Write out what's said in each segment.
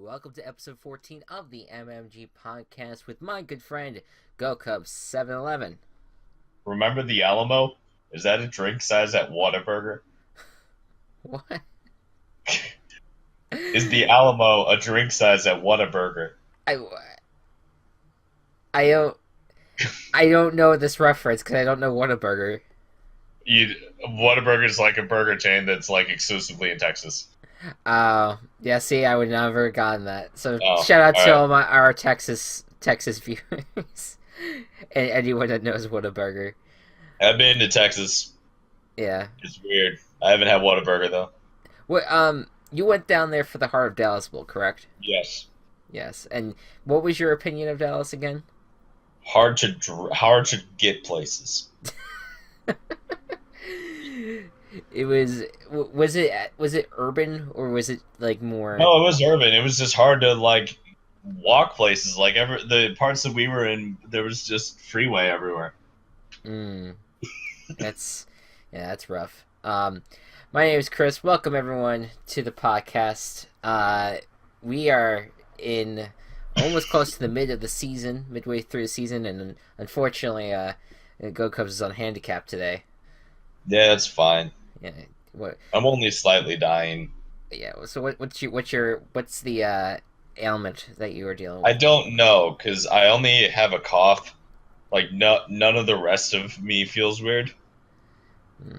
welcome to episode 14 of the MMG podcast with my good friend Gocubs 711. Remember the Alamo? Is that a drink size at Whataburger? What? Is the Alamo a drink size at Whataburger? I, I don't I don't know this reference because I don't know Whataburger. Whataburger is like a burger chain that's like exclusively in Texas. Yeah. See, I would never have gotten that. So Oh, shout out to alright. all our Texas viewers and anyone that knows Whataburger. I've been to Texas. Yeah. It's weird. I haven't had Whataburger though. What? You went down there for the Heart of Dallas Bowl, correct? Yes. Yes. And what was your opinion of Dallas again? Hard to get places. It was it urban or was it like more? No, it was urban. It was just hard to like walk places. Like the parts that we were in, there was just freeway everywhere. Mm, that's that's rough. My name is Chris. Welcome everyone to the podcast. We are in almost close to the midway through the season, and unfortunately, Go Cubs is on handicap today. Yeah, it's fine. Yeah. What? I'm only slightly dying. Yeah. So what's the ailment that you are dealing I with? don't know because I only have a cough. Like none of the rest of me feels weird. Hmm.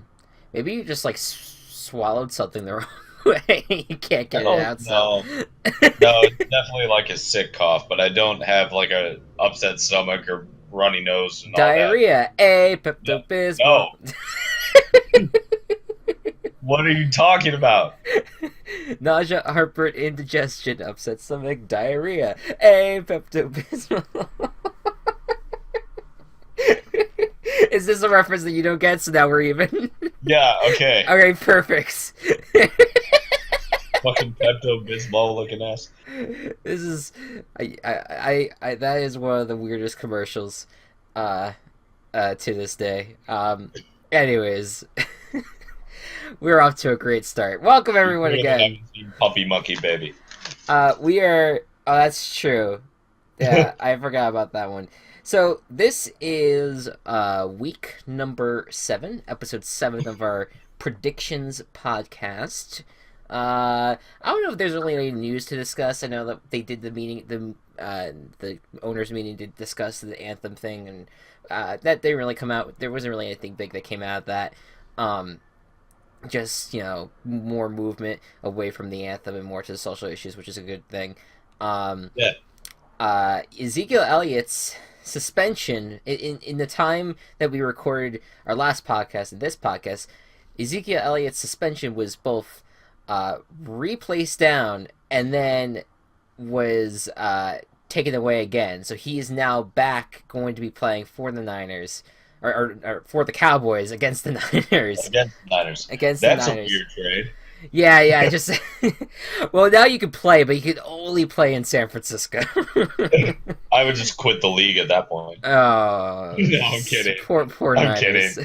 Maybe you just like swallowed something the wrong way. You can't get it Oh out. So. no, no, it's definitely like a sick cough, but I don't have like a upset stomach or runny nose and all that. Diarrhea. A No, Pepto-Bismol. what are you talking about? Nausea, heartburn, indigestion, upset stomach, diarrhea. A Pepto-Bismol. Is this a reference that you don't get? So now we're even. Yeah, okay. Okay, perfect. Fucking Pepto Bismol looking ass. This is, that is one of the weirdest commercials, to this day. Anyways, we're off to a great start. Welcome everyone Really again. haven't seen Puppy Monkey Baby. We are. Oh, that's true. Yeah, I forgot about that one. So this is week number 7, episode 7 of our predictions podcast. I don't know if there's really any news to discuss. I know that they did the meeting, the owners' meeting to discuss the anthem thing, and that didn't really come out. There wasn't really anything big that came out of that. Just more movement away from the anthem and more to the social issues, which is a good thing. Yeah. Ezekiel Elliott's suspension in the time that we recorded our last podcast and this podcast, Ezekiel Elliott's suspension was both replaced down and then was taken away again. So he is now back going to be playing for the Niners or for the Cowboys against the Niners. Against the Niners. Against That's the a Niners. weird trade. Yeah, just well, now you can play, but you can only play in San Francisco. I would just quit the league at that point. Oh, No, I'm kidding. Poor I'm Niners.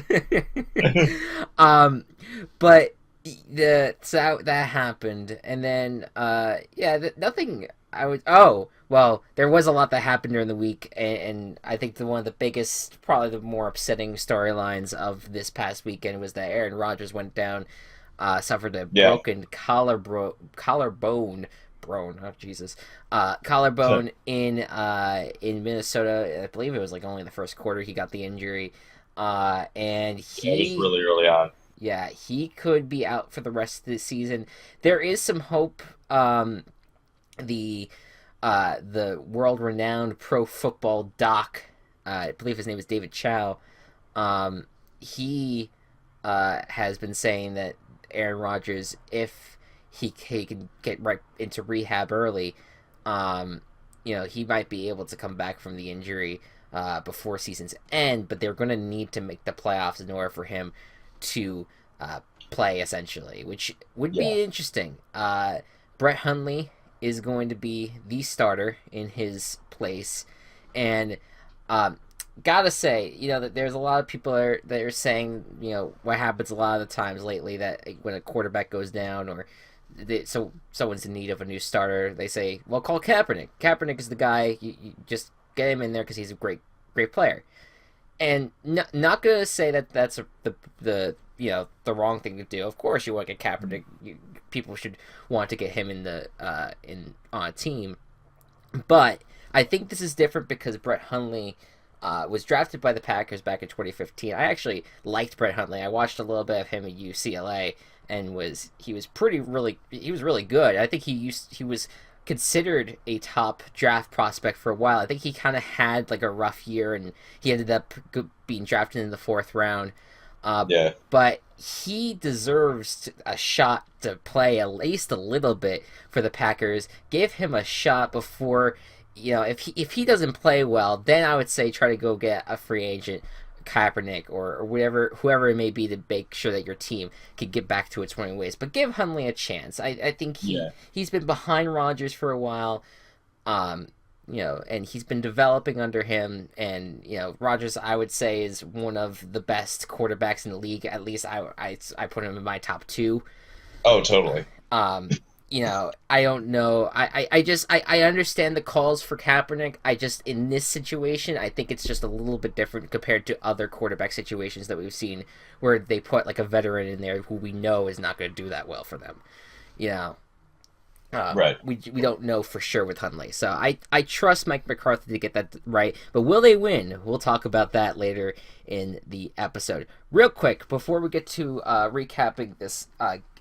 But that happened, and then nothing. There was a lot that happened during the week, and I think one of the biggest, probably the more upsetting storylines of this past weekend was that Aaron Rodgers went down. Suffered a broken collarbone. Oh Jesus! Collarbone in Minnesota. I believe it was like only in the first quarter he got the injury, and That was really early on. yeah, he could be out for the rest of the season. There is some hope. The world-renowned pro football doc, I believe his name is David Chow. He has been saying that Aaron Rodgers, if he can get right into rehab early, he might be able to come back from the injury before season's end, but they're going to need to make the playoffs in order for him to play, essentially, which would be interesting. Brett Hundley is going to be the starter in his place, and gotta say, that there's a lot of people that are saying, what happens a lot of the times lately that when a quarterback goes down or so someone's in need of a new starter. They say, well, call Kaepernick. Kaepernick is the guy. You just get him in there because he's a great player. And not gonna say that that's the the wrong thing to do. Of course, you want to get Kaepernick. People should want to get him in the on a team. But I think this is different because Brett Hundley was drafted by the Packers back in 2015. I actually liked Brett Hundley. I watched a little bit of him at UCLA, and he was really good. I think he was considered a top draft prospect for a while. I think he kind of had like a rough year, and he ended up being drafted in the 4th round. But he deserves a shot to play at least a little bit for the Packers. Give him a shot before, if he doesn't play well, then I would say try to go get a free agent, Kaepernick or whoever it may be, to make sure that your team can get back to its winning ways. But give Hundley a chance. I think he's been behind Rodgers for a while. And he's been developing under him, and Rodgers, I would say, is one of the best quarterbacks in the league. At least I put him in my top 2. Oh, totally. I don't know. I understand the calls for Kaepernick. In this situation, I think it's just a little bit different compared to other quarterback situations that we've seen where they put like a veteran in there who we know is not going to do that well for them. Right. We don't know for sure with Hundley. So I trust Mike McCarthy to get that right. But will they win? We'll talk about that later in the episode. Real quick, before we get to recapping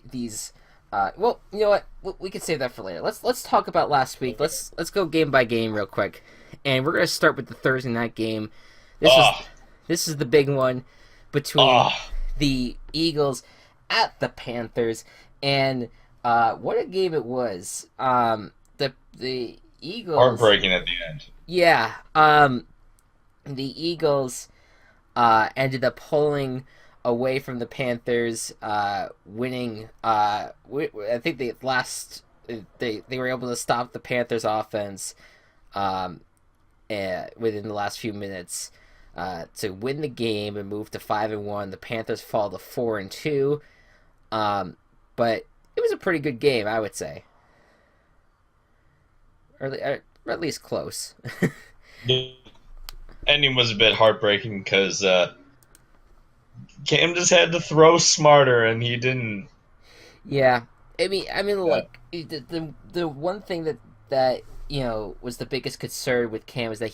these. Well, you know what? We can save that for later. Let's talk about last week. Let's go game by game real quick, and we're gonna start with the Thursday night game. This is the big one between the Eagles at the Panthers, and what a game it was. The Eagles, heartbreaking at the end. Yeah. The Eagles ended up pulling away from the Panthers, winning. I think they were able to stop the Panthers offense within the last few minutes to win the game and move to 5-1. The Panthers fall to 4-2, but it was a pretty good game, I would say, or at least close. The ending was a bit heartbreaking because Cam just had to throw smarter, and he didn't. Yeah, I mean, like the one thing that was the biggest concern with Cam is that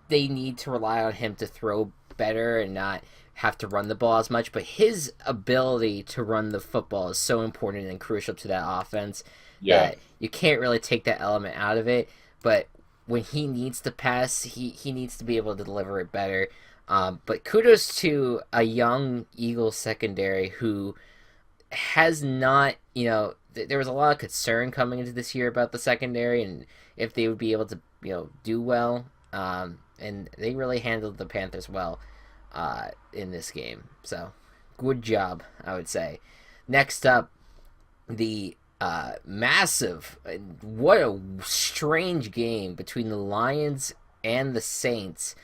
they need to rely on him to throw better and not have to run the ball as much. But his ability to run the football is so important and crucial to that offense that you can't really take that element out of it. But when he needs to pass, he needs to be able to deliver it better. But kudos to a young Eagles secondary who has not, there was a lot of concern coming into this year about the secondary and if they would be able to, do well. And they really handled the Panthers well in this game. So, good job, I would say. Next up, the massive, what a strange game between the Lions and the Saints.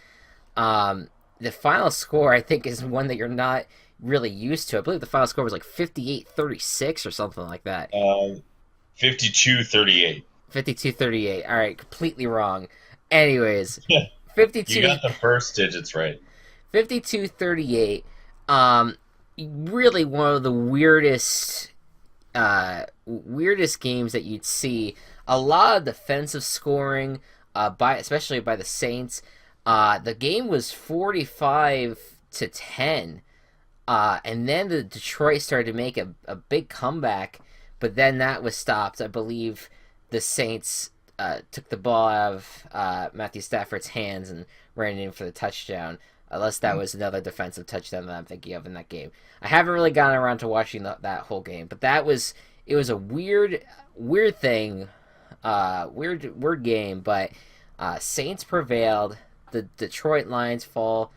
The final score, I think, is one that you're not really used to. I believe the final score was like 58-36 or something like that. 52-38. 52-38. All right, completely wrong. Anyways, 52. You got the first digits right. 52-38. Really one of the weirdest games that you'd see. A lot of defensive scoring, especially by the Saints. The game was 45-10, and then the Detroit started to make a big comeback, but then that was stopped. I believe the Saints took the ball out of Matthew Stafford's hands and ran in for the touchdown, unless that was another defensive touchdown that I'm thinking of in that game. I haven't really gotten around to watching that whole game, but it was a weird thing, weird game, but Saints prevailed. The Detroit Lions fall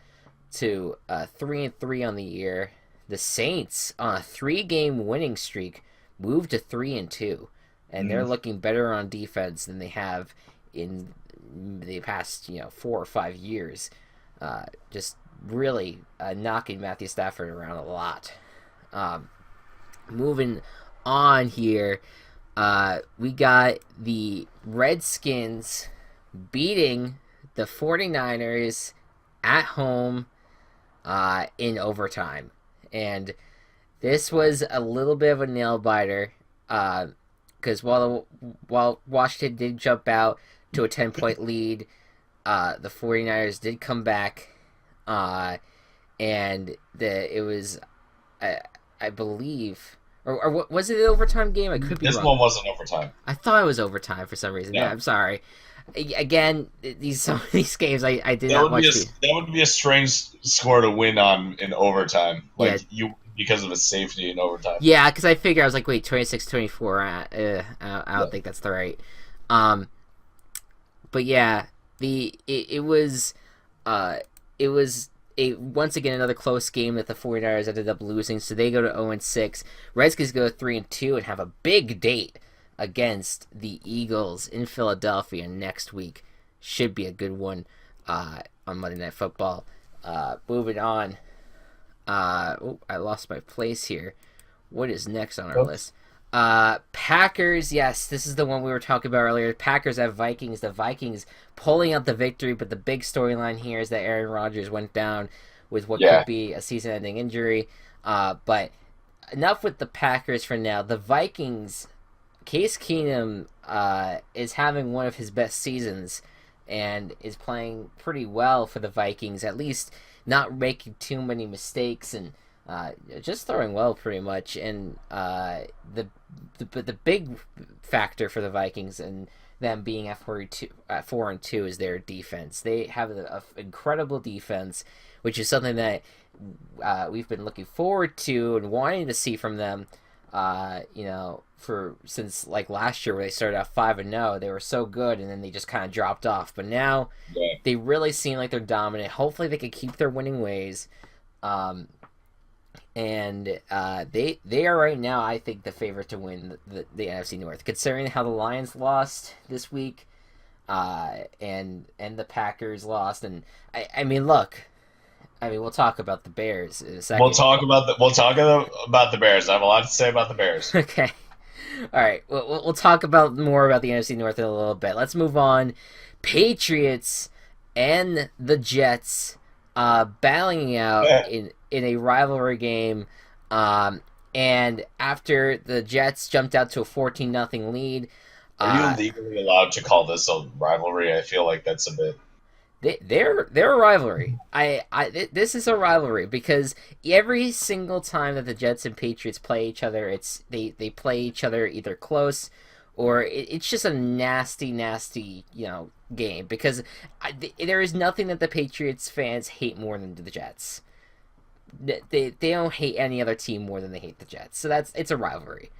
to 3-3 on the year. The Saints, on a 3-game winning streak, moved to 3-2, and they're looking better on defense than they have in the past 4 or 5 years. Just really knocking Matthew Stafford around a lot. moving on here, we got the Redskins beating the 49ers at home in overtime. And this was a little bit of a nail biter because while Washington did jump out to a 10-point lead, the 49ers did come back, and it was, I believe, or was it an overtime game? I could be This wrong. one wasn't overtime. I thought it was overtime for some reason. Yeah, Yeah. I'm sorry. Again, some of these games I did not watch. That would be a strange score to win on in overtime. Yeah. Because of a safety in overtime. Yeah, because I figured I was like, wait, 26-24. I don't think that's the right. But yeah, it was a once again another close game that the 49ers ended up losing, so they go to 0-6. Redskins go 3-2 and have a big date against the Eagles in Philadelphia next week. Should be a good one on Monday Night Football. Moving on. I lost my place here. What is next on our list? Packers, yes, this is the one we were talking about earlier. Packers at Vikings. The Vikings pulling out the victory, but the big storyline here is that Aaron Rodgers went down with what could be a season-ending injury. But enough with the Packers for now. The Vikings, Case Keenum is having one of his best seasons and is playing pretty well for the Vikings, at least not making too many mistakes and just throwing well pretty much. And the big factor for the Vikings and them being at 4-2 is their defense. They have an incredible defense, which is something that we've been looking forward to and wanting to see from them. Since like last year where they started out 5-0, they were so good and then they just kind of dropped off. But now they really seem like they're dominant. Hopefully they can keep their winning ways. And they are right now, I think, the favorite to win the NFC North, considering how the Lions lost this week, and the Packers lost. And I mean, look, we'll talk about the Bears in a second. We'll talk about the Bears. I have a lot to say about the Bears. Okay. All right. We'll talk about more about the NFC North in a little bit. Let's move on. Patriots and the Jets battling out in a rivalry game. And after the Jets jumped out to a 14-0 lead. Are you legally allowed to call this a rivalry? I feel like that's a bit... They're a rivalry. This is a rivalry because every single time that the Jets and Patriots play each other, they play each other either close or it's just a nasty game because there is nothing that the Patriots fans hate more than the Jets. They don't hate any other team more than they hate the Jets. So it's a rivalry.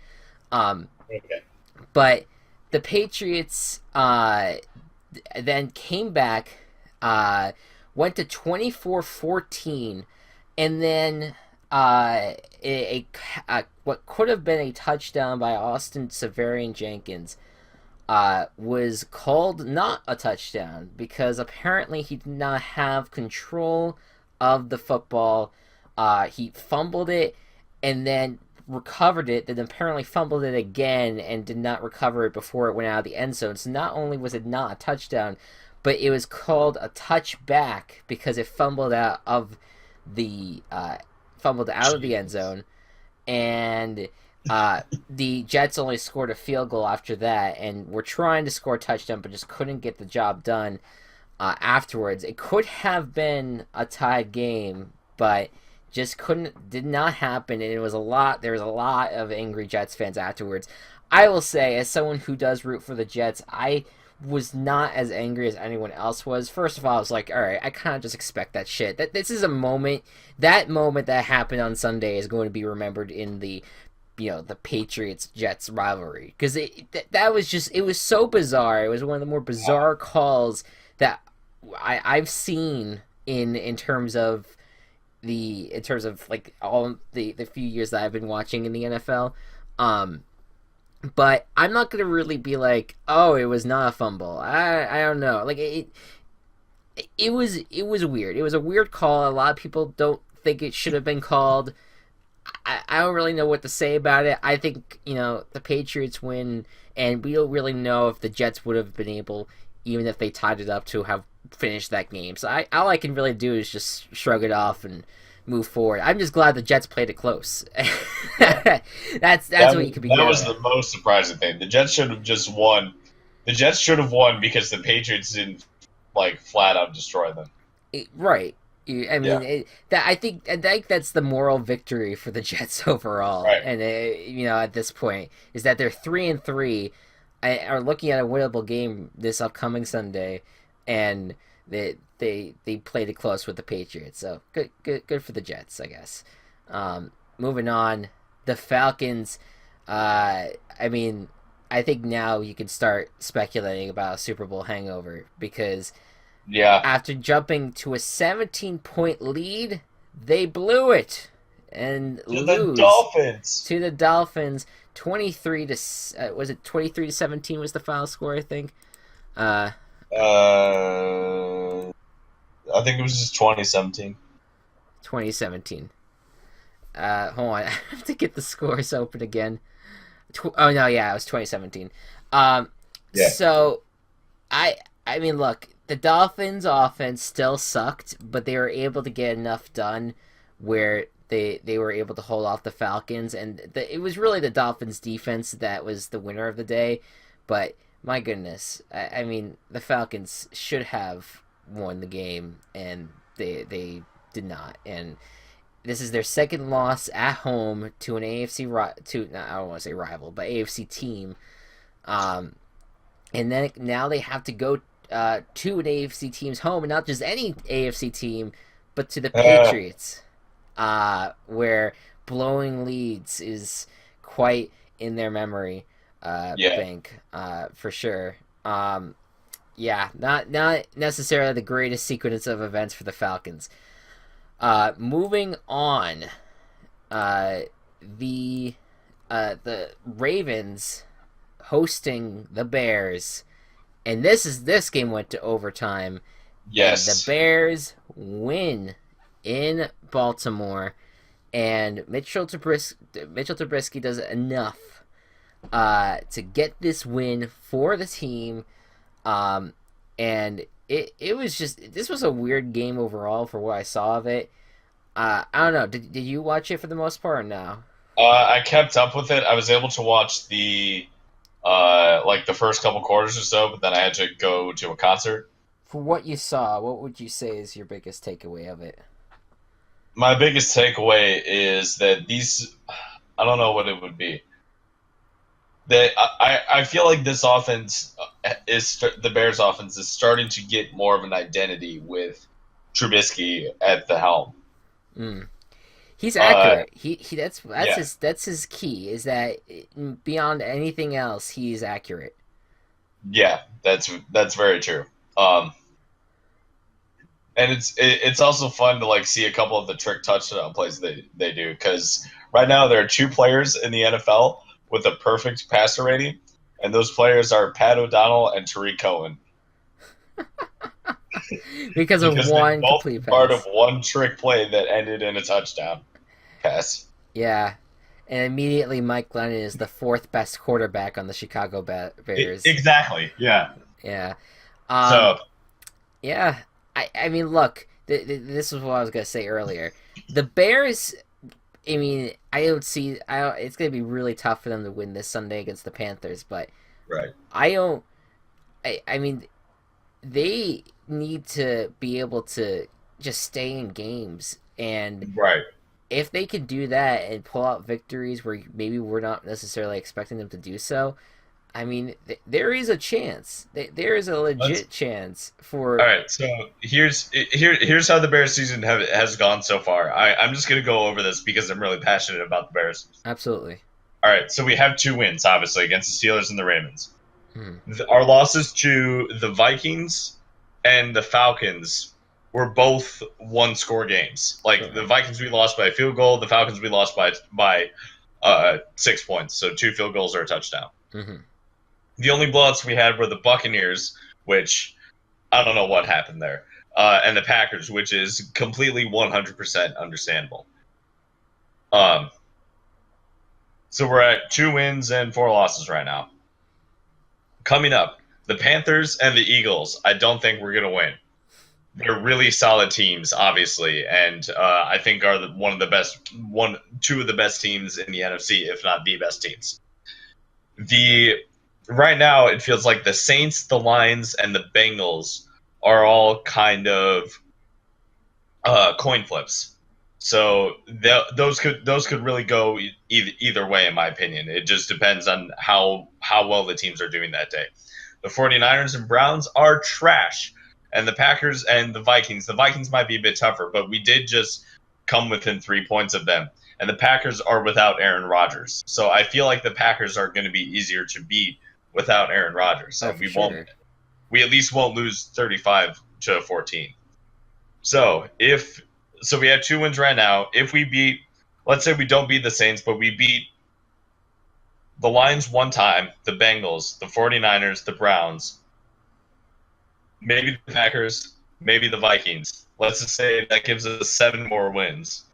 Okay. But the Patriots then came back. Went to 24-14, and then what could have been a touchdown by Austin Seferian-Jenkins was called not a touchdown because apparently he did not have control of the football. He fumbled it and then recovered it, then apparently fumbled it again and did not recover it before it went out of the end zone. So not only was it not a touchdown, but it was called a touchback because it fumbled out of the end zone, and the Jets only scored a field goal after that, and were trying to score a touchdown, but just couldn't get the job done afterwards. It could have been a tied game, but just did not happen, and there was a lot of angry Jets fans afterwards. I will say, as someone who does root for the Jets, I was not as angry as anyone else was. First of all, I was like, all right, I kind of just expect that shit. This is a moment that happened on Sunday is going to be remembered in the Patriots-Jets rivalry. Because it was so bizarre. It was one of the more bizarre calls that I've seen in terms of like all the few years that I've been watching in the NFL. But I'm not gonna really be like, oh, it was not a fumble. I don't know. Like it was weird. It was a weird call. A lot of people don't think it should have been called. I don't really know what to say about it. I think, the Patriots win, and we don't really know if the Jets would have been able, even if they tied it up, to have finished that game. So all I can really do is just shrug it off and move forward. I'm just glad the Jets played it close. Yeah. That's That, what you could be that good was at. the most surprising thing. The Jets should have just won. The Jets should have won because the Patriots didn't like flat out destroy them. Right. I Yeah. mean, I think that's the moral victory for the Jets overall, Right. and at this point is that they're 3-3, are looking at a winnable game this upcoming Sunday, and they played it close with the Patriots. So good for the Jets, I guess. Moving on, the Falcons. I mean, I think now you can start speculating about a Super Bowl hangover because Yeah. after jumping to a 17-point lead, they blew it and To the lose Dolphins. to the Dolphins 23 to was it 23 to 17 was the final score, I think. Uh I think it was just 2017. 2017. Hold on. I have to get the scores open again. Oh no, yeah, it was 2017. Um Yeah. so I mean, look, the Dolphins' offense still sucked, but they were able to get enough done where they were able to hold off the Falcons, and it was really the Dolphins' defense that was the winner of the day. But my goodness, I mean, the Falcons should have won the game, and they did not. And this is their second loss at home to an I don't want to say rival, but AFC team. Um, and then now they have to go to an AFC team's home, and not just any AFC team, but to the Uh, Patriots, where blowing leads is quite in their memory yeah. bank, for sure. Yeah, not necessarily the greatest sequence of events for the Falcons. Moving on, uh, the the Ravens hosting the Bears, and this game went to overtime, and the Yes. Bears win in Baltimore, and Mitchell Trubisky does enough to get this win for the team, and it was just this was a weird game overall for what I saw of it. I don't know. Did you watch it for the most part or no? I kept up with it. I was able to watch the like the first couple quarters or so, but then I had to go to a concert. For what you saw, what would you say is your biggest takeaway of it? My biggest takeaway is that I don't know what it would be. That I feel like this offense the Bears offense is starting to get more of an identity with Trubisky at the helm. Mm. He's Uh, accurate. He yeah, that's his key is that beyond anything else, he's accurate. yeah, that's very true. Um, and it's also fun to like see a couple of the trick touchdown plays they do because right now there are two players in the NFL with a perfect passer rating, and those players are Pat O'Donnell and Tariq Cohen Because of because they one both complete part of pass. one trick play that ended in a touchdown pass. Yeah. And immediately Mike Glennon is the fourth best quarterback on the Chicago Bears. Exactly. Yeah. Yeah. Um So yeah. I mean, look, this is what I was going to say earlier. The Bears, I mean, I don't see it's going to be really tough for them to win this Sunday against the Panthers, but right, I don't I mean, they need to be able to just stay in games, and right. if they can do that and pull out victories where maybe we're not necessarily expecting them to do so, I mean, there is a chance. There is a Let's legit chance All for right, so here's how the Bears season has gone so far. I'm just gonna go over this because I'm really passionate about the Bears. absolutely. All right, so we have two wins, obviously, against the Steelers and the Ravens. Hmm. Our losses to the Vikings and the Falcons were both one score games. Like the Correct. Vikings, we lost by a field goal. The Falcons, we lost by 6 points. So two field goals or a touchdown. Hmm. The only blowouts we had were the Buccaneers, which I don't know what happened there, and the Packers, which is completely 100% understandable. Um, so we're at 2 wins and 4 losses right now. Coming up, the Panthers and the Eagles. I don't think we're gonna win. They're really solid teams, obviously, and I think are two of the best teams in the NFC, if not the best teams. The Right now, it feels like the Saints, the Lions, and the Bengals are all kind of coin flips. So those could really go either way, in my opinion. It just depends on how well the teams are doing that day. The 49ers and Browns are trash. And the Packers and the Vikings. The Vikings might be a bit tougher, but we did just come within 3 points of them. And the Packers are without Aaron Rodgers. So I feel like the Packers are going to be easier to beat without Aaron Rodgers. Oh, And for sure. we at least won't lose 35-14. So we have 2 wins right now. If we beat, let's say we don't beat the Saints, but we beat the Lions one time, the Bengals, the 49ers, the Browns, maybe the Packers, maybe the Vikings. Let's just say that gives us 6 more wins.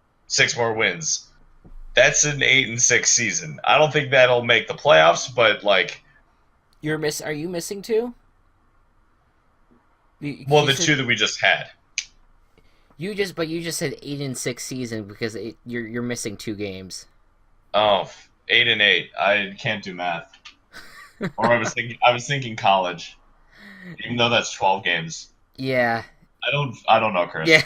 That's an 8-6 season. I don't think that'll make the playoffs, but like, Are you missing two? the two that we just had. You just said 8-6 season because you're missing 2 games. Oh, 8-8. I can't do math. Or I was thinking college, even though that's 12 games. Yeah. I don't know, Chris. Yeah.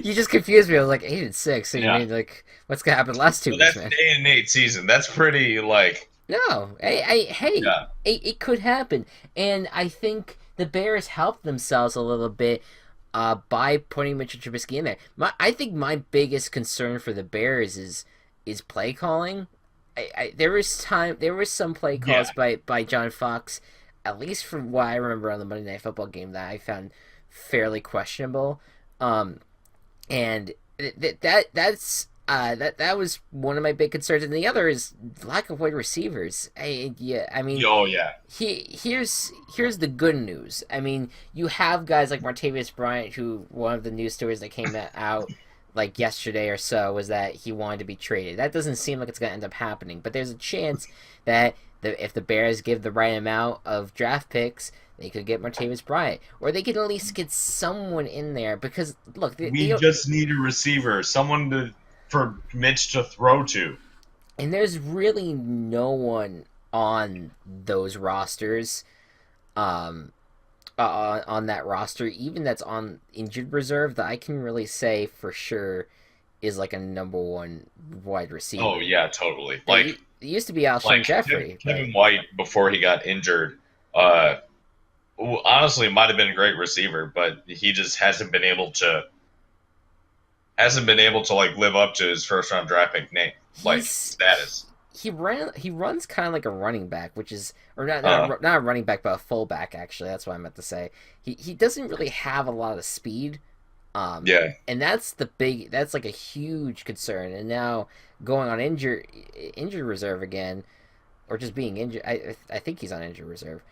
You just confused me. I was like 8-6. So you Yeah. mean like what's gonna happen last 2 Well, weeks, that's man? an 8-8 season. That's pretty like. No. Hey. Yeah. It could happen, and I think the Bears helped themselves a little bit by putting Mitchell Trubisky in there. I think my biggest concern for the Bears is play calling. There was some play calls by John Fox, at least from what I remember on the Monday Night Football game, that I found fairly questionable. And that was one of my big concerns, and the other is lack of wide receivers. I mean, Oh yeah. here's the good news. I mean, you have guys like Martavis Bryant, who one of the news stories that came out like yesterday or so was that he wanted to be traded. That doesn't seem like it's going to end up happening, but there's a chance that if the Bears give the right amount of draft picks, they could get Martavis Bryant, or they could at least get someone in there. Because look, We just need a receiver, someone for Mitch to throw to. And there's really no one on those rosters, on that roster, even that's on injured reserve, that I can really say for sure is like a number one wide receiver. Oh yeah, totally. Like it used to be Alshon Jeffrey. Kevin White before he got injured. Honestly, might have been a great receiver, but he just hasn't been able to like live up to his first round draft pick name status. He runs kind of like a running back, which is not a running back, but a fullback. Actually, that's what I meant to say. He doesn't really have a lot of speed. Yeah, and that's like a huge concern. And now going on injured reserve again, or just being injured. I think he's on injured reserve.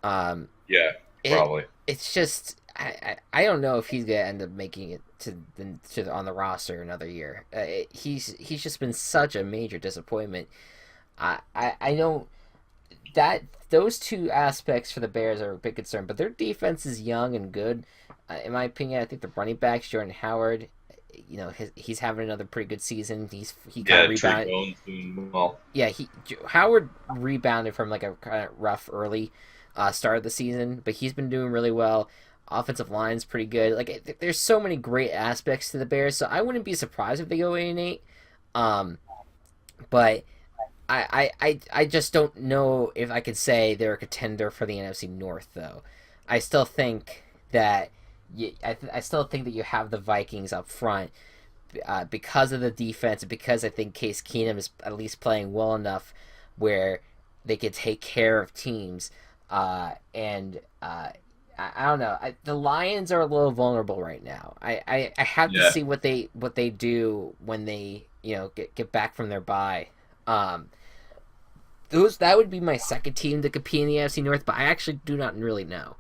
Yeah, probably. It's just I don't know if he's gonna end up making it to on the roster another year. He's just been such a major disappointment. I know that those two aspects for the Bears are a big concern, but their defense is young and good. In my opinion, I think the running backs, Jordan Howard, he's having another pretty good season. He kind of rebounded. Well. Yeah, Howard rebounded from like a kind of rough early start of the season, but he's been doing really well. Offensive line's pretty good. Like, there's so many great aspects to the Bears, so I wouldn't be surprised if they go 8-8. But I just don't know if I could say they're a contender for the NFC North, though. I still think that I still think that you have the Vikings up front because of the defense, because I think Case Keenum is at least playing well enough where they could take care of teams. I don't know. The Lions are a little vulnerable right now. I have to see what they do when they get back from their bye. That would be my second team to compete in the NFC North, but I actually do not really know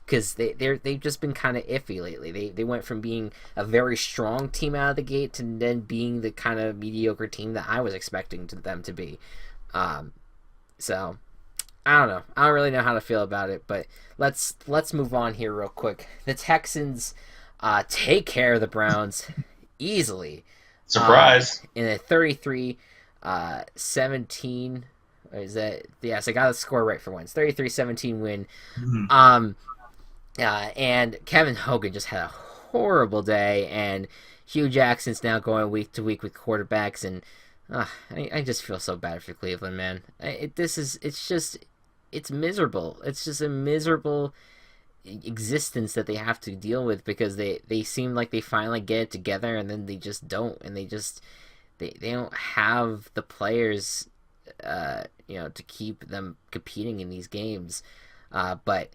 because they've just been kind of iffy lately. They went from being a very strong team out of the gate to then being the kind of mediocre team that I was expecting them to be. So I don't know. I don't really know how to feel about it, but let's move on here real quick. The Texans take care of the Browns easily. Surprise. In a 33-17. Is that, yes, I got the score right for once. 33-17 win. Mm-hmm. And Kevin Hogan just had a horrible day, and Hugh Jackson's now going week to week with quarterbacks, and I just feel so bad for Cleveland, man. It's miserable. It's just a miserable existence that they have to deal with, because they seem like they finally get it together, and then they just don't, and they don't have the players to keep them competing in these games. But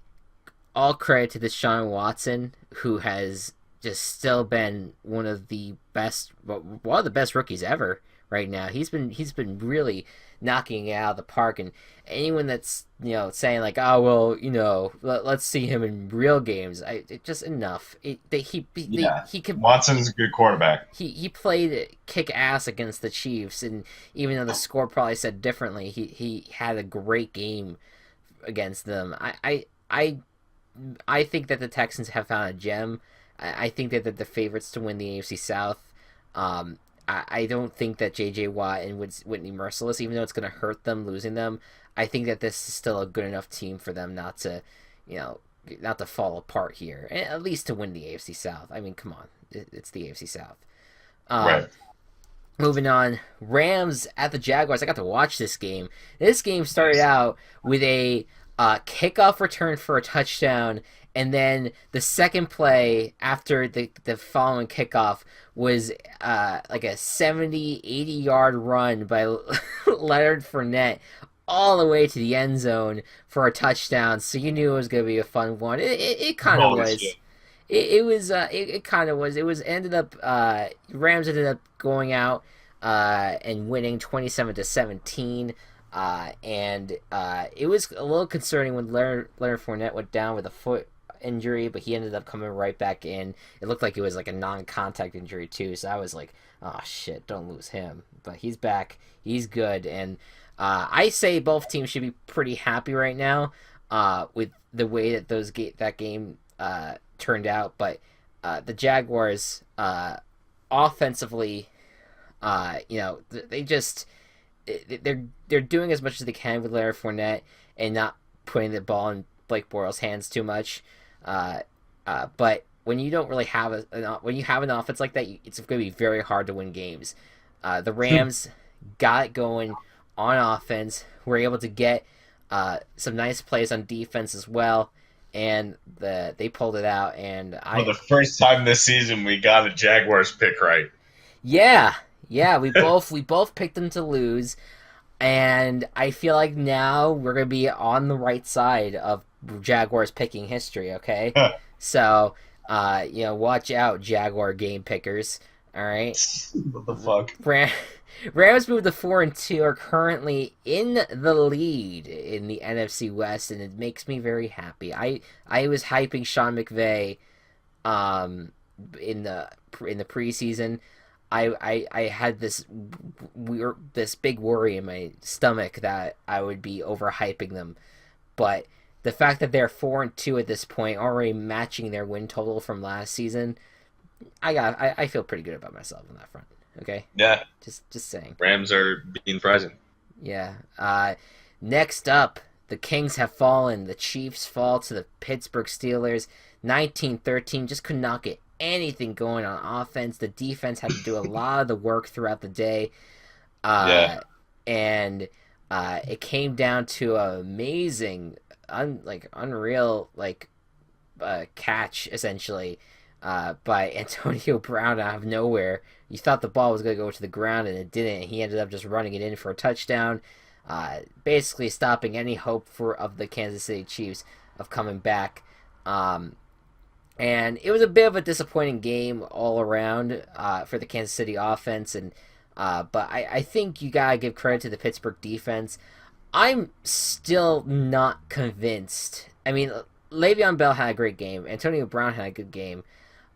all credit to Deshaun Watson, who has just still been one of the best rookies ever right now. He's been really knocking it out of the park, and anyone that's saying like, oh well, let's see him in real games, just enough. Watson's a good quarterback. He played kick ass against the Chiefs, and even though the score probably said differently, he had a great game against them. I think that the Texans have found a gem. I think that they're the favorites to win the AFC South. I don't think that J.J. Watt and Whitney Merciless, even though it's going to hurt them losing them, I think that this is still a good enough team for them not to fall apart here, and at least to win the AFC South. I mean, come on, it's the AFC South. Right. Moving on, Rams at the Jaguars. I got to watch this game. This game started out with a kickoff return for a touchdown, and then the second play after the following kickoff was like a 70, 80-yard run by Leonard Fournette all the way to the end zone for a touchdown. So you knew it was going to be a fun one. It kind of was. It kind of was. It was ended up. Rams ended up going out and winning 27-17. And it was a little concerning when Leonard Fournette went down with a foot injury, but he ended up coming right back in. It looked like it was like a non-contact injury too, so I was like, oh shit, don't lose him. But he's back, he's good, and I say both teams should be pretty happy right now with the way that that game turned out. But the Jaguars offensively, they're doing as much as they can with Leonard Fournette and not putting the ball in Blake Bortles' hands too much. But when you don't really have when you have an offense like that, it's going to be very hard to win games. The Rams got it going on offense. Were able to get some nice plays on defense as well, and they pulled it out. And for the first time this season, we got a Jaguars pick right. Yeah, we both picked them to lose, and I feel like now we're gonna be on the right side of Jaguars picking history. Okay, so watch out, Jaguar game pickers. All right. What the fuck? Rams moved to 4-2, are currently in the lead in the NFC West, and it makes me very happy. I was hyping Sean McVay in the preseason. I had this big worry in my stomach that I would be overhyping them, but the fact that they're 4-2 at this point, already matching their win total from last season, I feel pretty good about myself on that front. Okay. Yeah. Just saying. Rams are being present. Yeah. Next up, the Kings have fallen. The Chiefs fall to the Pittsburgh Steelers, 19-13. Just could not get anything going on offense. The defense had to do a lot of the work throughout the day. And it came down to an amazing, unreal catch essentially by Antonio Brown out of nowhere. You thought the ball was going to go to the ground, and it didn't. He ended up just running it in for a touchdown, basically stopping any hope of the Kansas City Chiefs of coming back. And it was a bit of a disappointing game all around for the Kansas City offense, but I think you gotta give credit to the Pittsburgh defense. I'm still not convinced. I mean, Le'Veon Bell had a great game. Antonio Brown had a good game.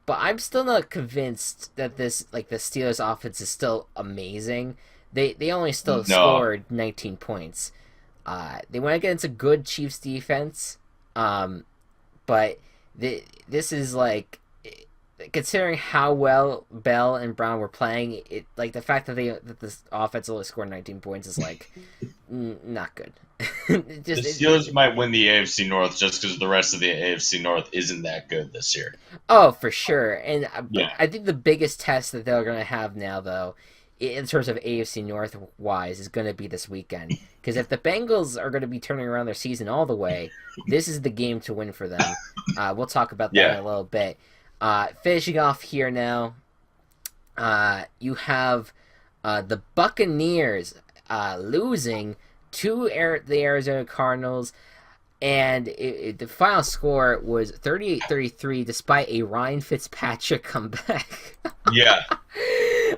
But I'm still not convinced that this like the Steelers offense is still amazing. They only still No, scored 19 points. They went against a good Chiefs defense. But this is like considering how well Bell and Brown were playing, it like the fact that this offense only scored 19 points is like not good. the Steelers might win the AFC North just because the rest of the AFC North isn't that good this year. Oh, for sure. And Yeah, I think the biggest test that they're going to have now, though, in terms of AFC North wise, is going to be this weekend. Because if the Bengals are going to be turning around their season all the way, this is the game to win for them. We'll talk about that in yeah, a little bit. Finishing off here now, you have the Buccaneers losing to the Arizona Cardinals. And the final score was 38-33 despite a Ryan Fitzpatrick comeback. yeah.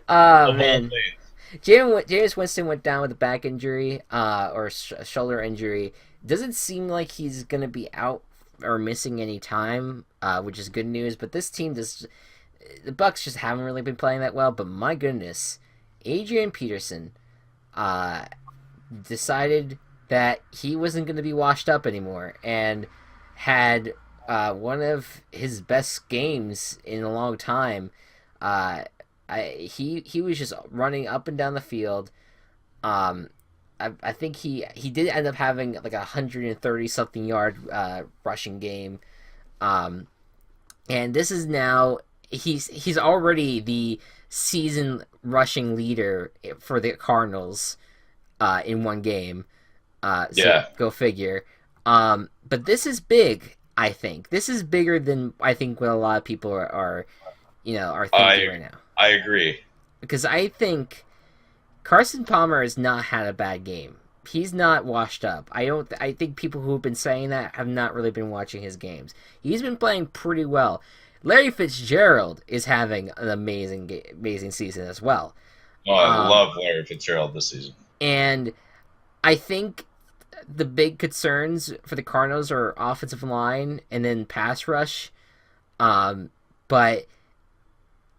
Oh, Of all man. things. Jameis Winston went down with a back injury or shoulder injury. Doesn't seem like he's going to be out or missing any time, which is good news. But this team the Bucks just haven't really been playing that well. But my goodness, Adrian Peterson decided that he wasn't going to be washed up anymore and had one of his best games in a long time. He was just running up and down the field. I think he did end up having like 130 something yard rushing game. And this is now he's already the season rushing leader for the Cardinals in one game. So go figure. But this is big. I think this is bigger than I think what a lot of people are thinking right now. I agree. Because I think Carson Palmer has not had a bad game. He's not washed up. I think people who have been saying that have not really been watching his games. He's been playing pretty well. Larry Fitzgerald is having an amazing season as well. Oh, I love Larry Fitzgerald this season. And I think the big concerns for the Cardinals are offensive line and then pass rush. But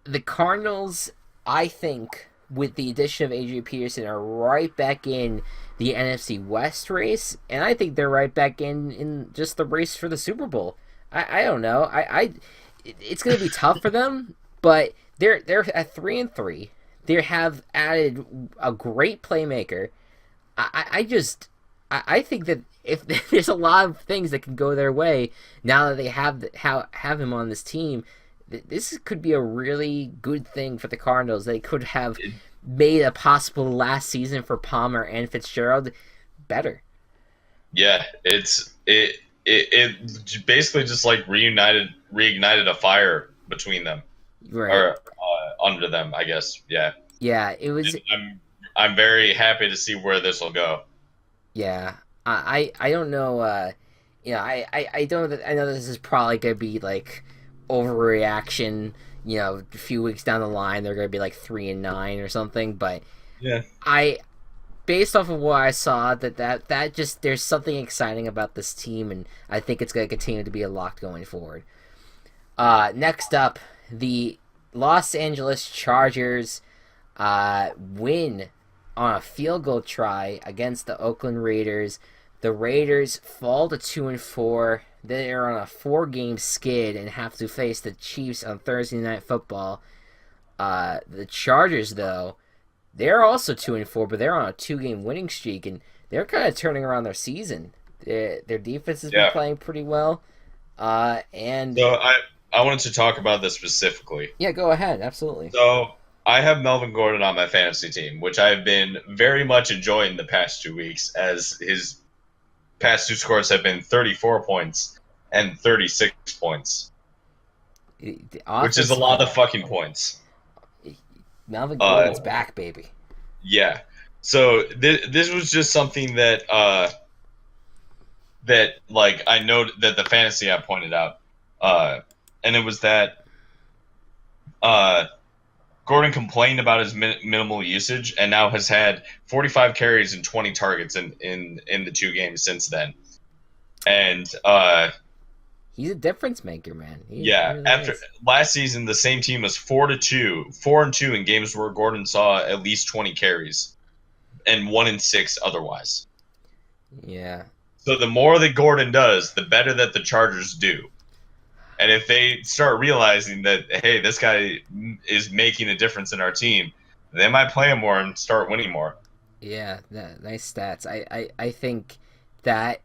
the Cardinals, I think, with the addition of Adrian Peterson, are right back in the NFC West race, and I think they're right back in just the race for the Super Bowl. I don't know. It's going to be tough for them, but they're at 3-3. They have added a great playmaker. I think that if there's a lot of things that can go their way now that they have him on this team, this could be a really good thing for the Cardinals. They could have made a possible last season for Palmer and Fitzgerald better. Yeah, it basically just like reignited a fire between them, Right. or under them, I guess. Yeah. Yeah, it was. I'm very happy to see where this will go. Yeah, I don't know. I don't. I know this is probably gonna be like overreaction. A few weeks down the line, they're gonna be like 3-9 or something. But Yeah. Based off of what I saw, that just there's something exciting about this team, and I think it's gonna continue to be a lock going forward. Next up, the Los Angeles Chargers win on a field goal try against the Oakland Raiders. The Raiders fall to 2-4. They are on a 4-game skid and have to face the Chiefs on Thursday Night Football. The Chargers, though, they're also 2-4, but they're on a 2-game winning streak, and they're kind of turning around their season. Their defense has been playing pretty well. And So I wanted to talk about this specifically. yeah, go ahead. Absolutely. So I have Melvin Gordon on my fantasy team, which I have been very much enjoying the past 2 weeks, as his past two scores have been 34 points and 36 points, which is a lot of fucking points. Melvin Gordon's back, baby. Yeah. So this was just something that like I know that the fantasy app pointed out, and it was that Gordon complained about his minimal usage and now has had 45 carries and 20 targets in the 2 games since then. And he's a difference maker, man. He Yeah, really after is. last season, the same team was 4-2, 4-2 in games where Gordon saw at least 20 carries, and 1-6 otherwise. Yeah, So the more that Gordon does, the better that the Chargers do. And if they start realizing that, hey, this guy is making a difference in our team, they might play him more and start winning more. yeah, nice stats. I think that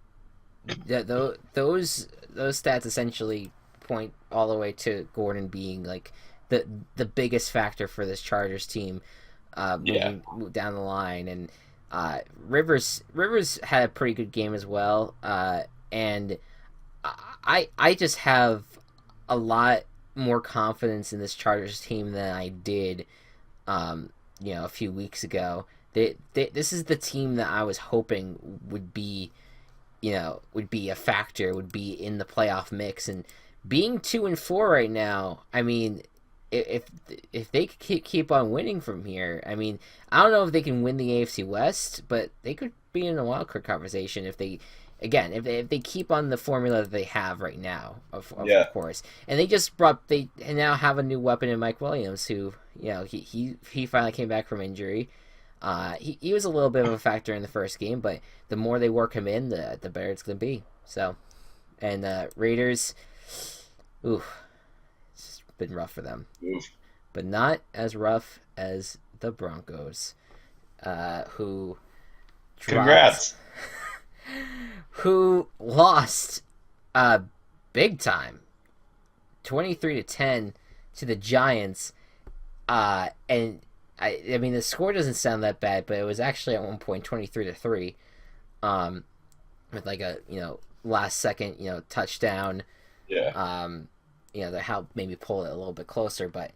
those stats essentially point all the way to Gordon being like the biggest factor for this Chargers team, Yeah, moving down the line. And Rivers had a pretty good game as well, and I just have a lot more confidence in this Chargers team than I did, a few weeks ago. This is the team that I was hoping would be a factor, would be in the playoff mix. And being 2-4 right now, I mean, if if they keep on winning from here, I mean, I don't know if they can win the AFC West, but they could be in a wild card conversation if they. Again, if they keep on the formula that they have right now, of yeah, course, and they now have a new weapon in Mike Williams, who he finally came back from injury. He was a little bit of a factor in the first game, but the more they work him in, the better it's gonna be. So, and Raiders, ooh, it's been rough for them, oof. but not as rough as the Broncos, who dropped, Congrats. who lost, big time, 23-10 to the Giants, and I mean the score doesn't sound that bad, but it was actually at one point 23-3, um, with like a last second touchdown, Yeah. that helped maybe pull it a little bit closer. But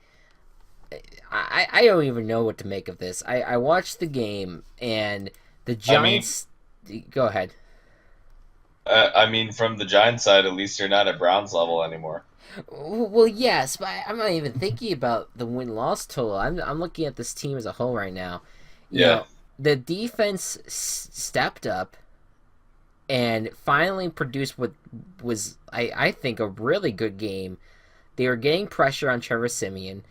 I don't even know what to make of this. I watched the game and the I mean, Giants. Go ahead. I mean, from the Giants side, at least you're not at Browns level anymore. Well, yes, but I'm not even thinking about the win loss total. I'm looking at this team as a whole right now. You Yeah, know, the defense stepped up and finally produced what was I think a really good game. They were getting pressure on Trevor Siemian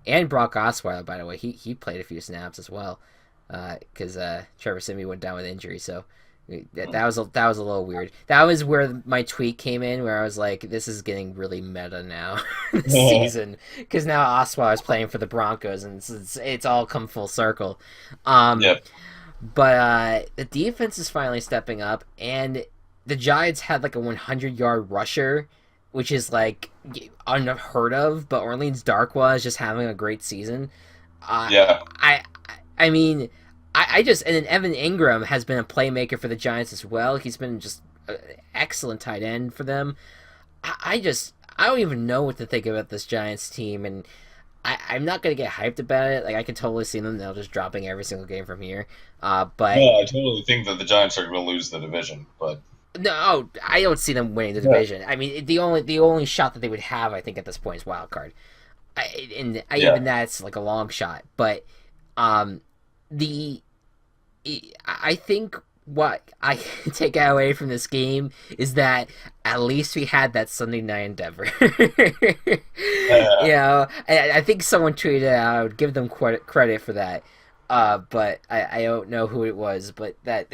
and Brock Osweiler. By the way, he played a few snaps as well, because Trevor Siemian went down with injury. So that was a little weird. That was where my tweet came in, where I was like, "This is getting really meta now this season," because now Osweiler is playing for the Broncos, and it's all come full circle. Um, yeah, but the defense is finally stepping up, and the Giants had like a 100-yard rusher, which is like unheard of. But Orleans Darkwa is just having a great season. Uh, yeah. I I mean, I just and then Evan Ingram has been a playmaker for the Giants as well. He's been just an excellent tight end for them. I don't even know what to think about this Giants team, and I'm not gonna get hyped about it. Like I can totally see them now just dropping every single game from here. But No, I totally think that the Giants are going to lose the division, but no, I don't see them winning the yeah, division. I mean, the only shot that they would have, I think, at this point is wild card. yeah, Even that's like a long shot. But um, the I think what I take away from this game is that at least we had that Sunday night endeavor. yeah, I think someone tweeted out. I would give them credit for that. But I don't know who it was. But that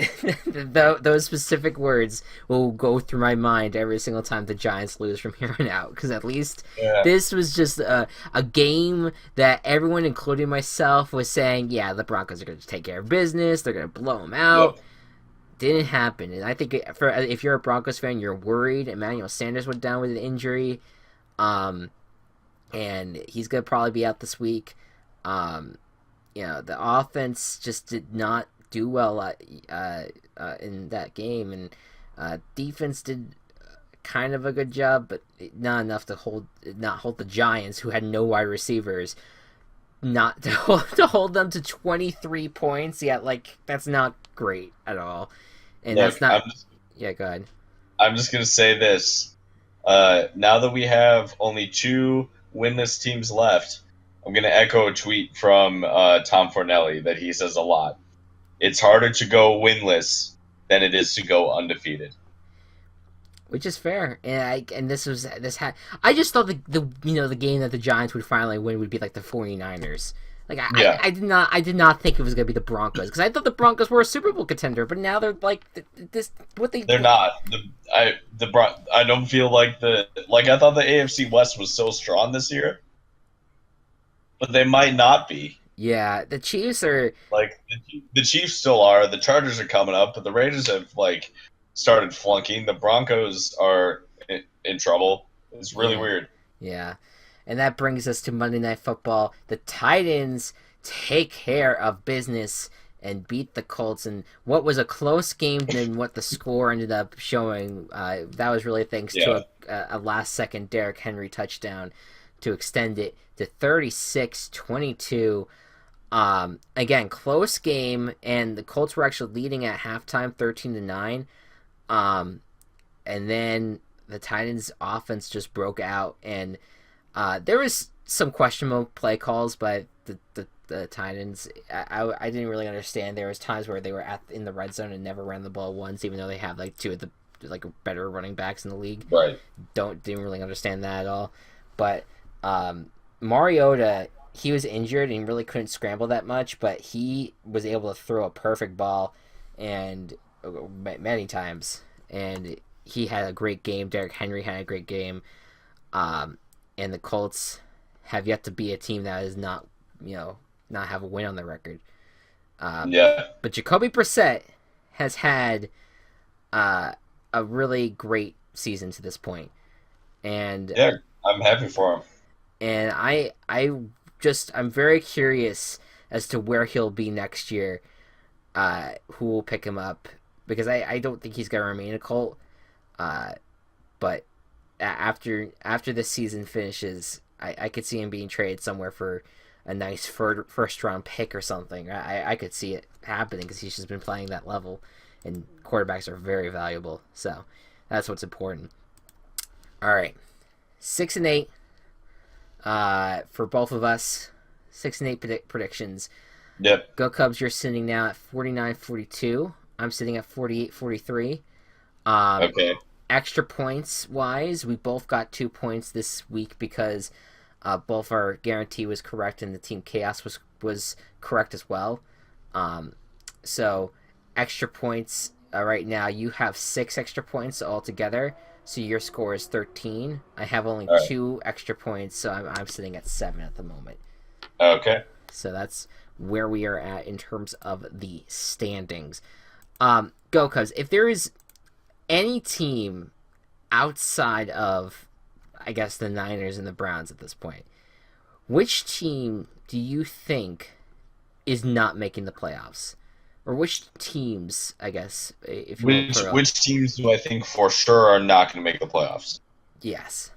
those specific words will go through my mind every single time the Giants lose from here on out. Because at least yeah, this was just a game that everyone, including myself, was saying, yeah, the Broncos are going to take care of business. They're going to blow them yep, out. Didn't happen, and I think if you're a Broncos fan, you're worried. Emmanuel Sanders went down with an injury, um, and he's gonna probably be out this week. Um, the offense just did not do well in that game, and defense did kind of a good job, but not enough to not hold the Giants, who had no wide receivers, not to hold them to 23 points. Yeah, like that's not great at all, and look, that's not. Yeah, go ahead. I'm just going to say this. Now that we have only two winless teams left, I'm going to echo a tweet from Tom Fornelli that he says a lot. It's harder to go winless than it is to go undefeated. which is fair. And this had I just thought the game that the Giants would finally win would be like the 49ers. Like Yeah, I did not think it was gonna be the Broncos because I thought the Broncos were a Super Bowl contender, but now they're like this what they they're not. I don't feel like I thought the AFC West was so strong this year, but they might not be. yeah, the Chiefs are. Like the Chiefs still are. The Chargers are coming up, but the Raiders have like started flunking. The Broncos are in trouble. It's really Yeah, weird. yeah. And that brings us to Monday Night Football. The Titans take care of business and beat the Colts in what was a close game than what the score ended up showing. That was really thanks Yeah, to a last second Derrick Henry touchdown to extend it to 36-22. Again, close game, and the Colts were actually leading at halftime 13-9. Um, and then the Titans offense just broke out, and there was some questionable play calls by the Titans. I didn't really understand. There was times where they were in the red zone and never ran the ball once, even though they have like two of the like better running backs in the league. right. Didn't really understand that at all. But Mariota, he was injured and really couldn't scramble that much, but he was able to throw a perfect ball and many times, and he had a great game. Derrick Henry had a great game. And the Colts have yet to be a team that is not have a win on their record. Yeah, But Jacoby Brissett has had a really great season to this point, and yeah. I'm happy for him. I'm very curious as to where he'll be next year. Who will pick him up? Because I don't think he's gonna remain a Colt. But after this season finishes, I could see him being traded somewhere for a nice first round pick or something. I could see it happening because he's just been playing that level, and quarterbacks are very valuable. So that's what's important. All right, 6-8 for both of us. 6-8 predictions. Yep. Go Cubs, you're sitting now at 49-42. I'm sitting at 48-43. Okay. Extra points wise, we both got 2 points this week because both our guarantee was correct and the team chaos was correct as well. So extra points right now, you have 6 extra points altogether. So your score is 13. I have only All right. 2 extra points, so I'm sitting at 7 at the moment. Okay. So that's where we are at in terms of the standings. Go Cubs. If there is any team outside of, I guess, the Niners and the Browns at this point, which team do you think is not making the playoffs? Or which teams, I guess, if you Which teams do I think for sure are not going to make the playoffs? Yes.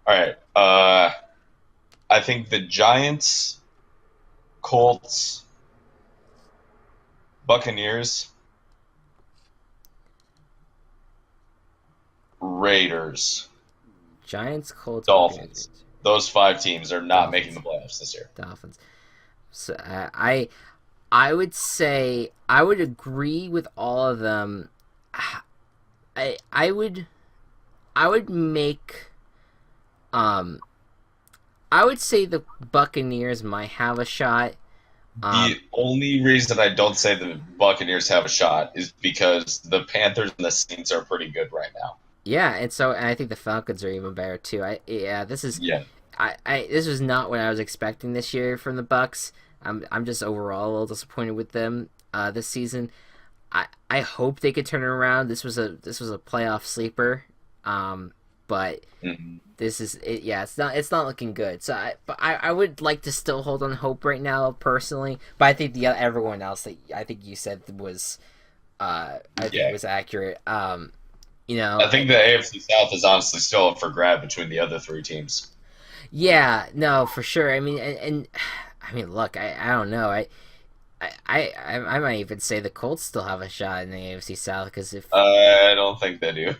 All right. I think the Giants, Colts, Buccaneers, Raiders, Giants, Colts, Dolphins. Those 5 teams are not Dolphins. making the playoffs this year. Dolphins. So I would say I would agree with all of them. I would make I would say the Buccaneers might have a shot. The only reason I don't say the Buccaneers have a shot is because the Panthers and the Saints are pretty good right now. Yeah, and I think the Falcons are even better too. This is Yeah. this was not what I was expecting this year from the Bucks. I'm just overall a little disappointed with them this season. I hope they could turn it around. This was a playoff sleeper, but this is it. Yeah, it's not looking good. So I would like to still hold on hope right now personally. But I think everyone else that I think you said was was accurate. I think the AFC South is honestly still up for grab between the other 3 teams. Yeah, no, for sure. I mean, and I mean, look, I don't know. I might even say the Colts still have a shot in the AFC South because if I don't think they do.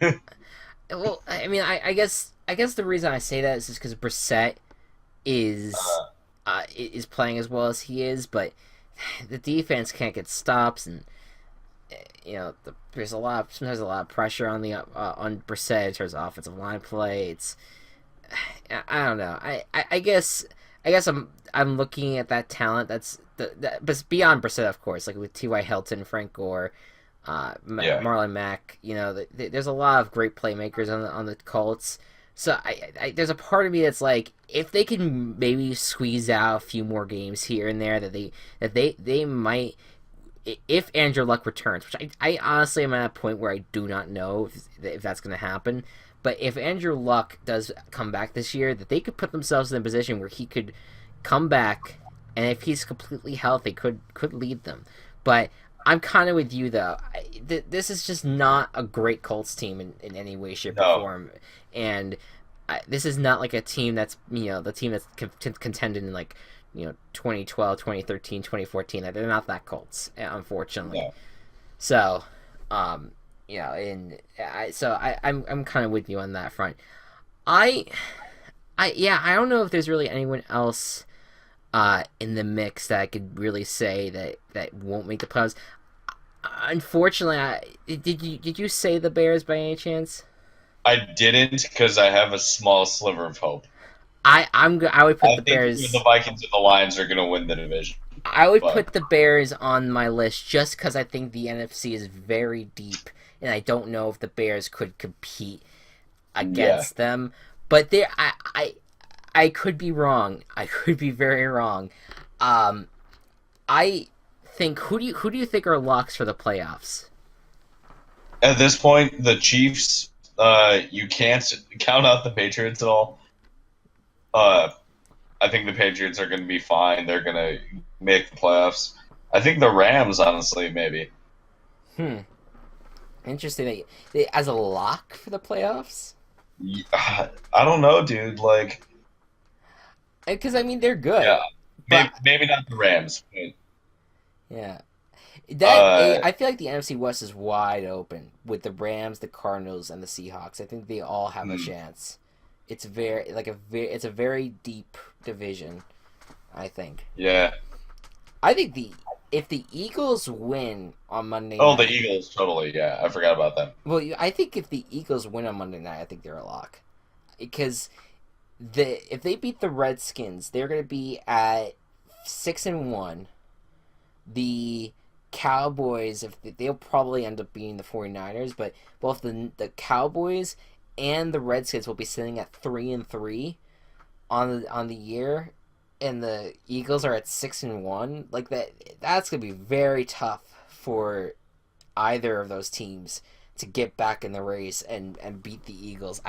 well, I mean, I guess the reason I say that is just because Brissett is playing as well as he is, but the defense can't get stops, and sometimes a lot of pressure on the on Brissett in terms of offensive line play. I don't know. I guess I'm looking at that talent but beyond Brissett, of course, like with T.Y. Hilton, Frank Gore, Yeah. Marlon Mack. There's a lot of great playmakers on the Colts. So there's a part of me that's like, if they can maybe squeeze out a few more games here and there, that they might, if Andrew Luck returns, which I honestly am at a point where I do not know if that's going to happen. But if Andrew Luck does come back this year, that they could put themselves in a position where he could come back, and if he's completely healthy, could lead them. But I'm kind of with you though. This is just not a great Colts team in any way, shape, or No. form, and this is not like a team that's the team that's contended in like 2012, 2013, 2014. They're not that Colts, unfortunately. No. So, I'm kind of with you on that front. I I don't know if there's really anyone else in the mix that I could really say that won't make the playoffs. Unfortunately, did you say the Bears by any chance? I didn't because I have a small sliver of hope. I would put I the think Bears. the Vikings and the Lions are going to win the division. I would But put the Bears on my list just because I think the NFC is very deep, and I don't know if the Bears could compete against them. But I could be wrong. I could be very wrong. I think who do you think are locks for the playoffs? at this point, the Chiefs, you can't count out the Patriots at all. Uh, I think the Patriots are going to be fine. They're going to make the playoffs. I think the Rams, honestly, maybe. Hmm. Interesting. As a lock for the playoffs? I don't know, dude. Like, Because I mean they're good, yeah, but maybe not the Rams. But, yeah. uh, I feel like the NFC West is wide open with the Rams, the Cardinals, and the Seahawks. I think they all have a chance. It's it's a very deep division. I think. yeah. I think if the Eagles win on Monday Oh, the night, Eagles, totally. Yeah, I forgot about them. well, I think if the Eagles win on Monday night, I think they're a lock because if they beat the Redskins, they're going to be at 6-1. The Cowboys, they'll probably end up beating the 49ers, but both the Cowboys and the Redskins will be sitting at 3-3 on the year, and the Eagles are at 6-1. Like that's gonna be very tough for either of those teams to get back in the race and beat the Eagles.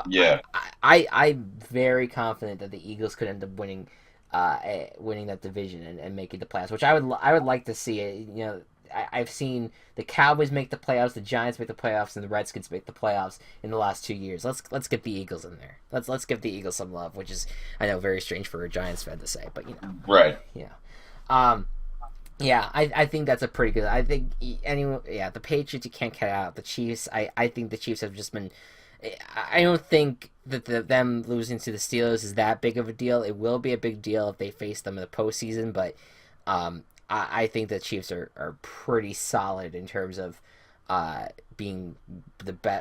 Yeah, I'm very confident that the Eagles could end up winning that division and making the playoffs, which I would like to see it. I've seen the Cowboys make the playoffs, the Giants make the playoffs, and the Redskins make the playoffs in the last 2 years. Let's get the Eagles in there. Let's give the Eagles some love, which is, I know, very strange for a Giants fan to say, but right. I think that's a pretty good. I think the Patriots you can't cut out. The Chiefs, I think the Chiefs have just been. I don't think that them losing to the Steelers is that big of a deal. It will be a big deal if they face them in the postseason, but I think the Chiefs are pretty solid in terms of being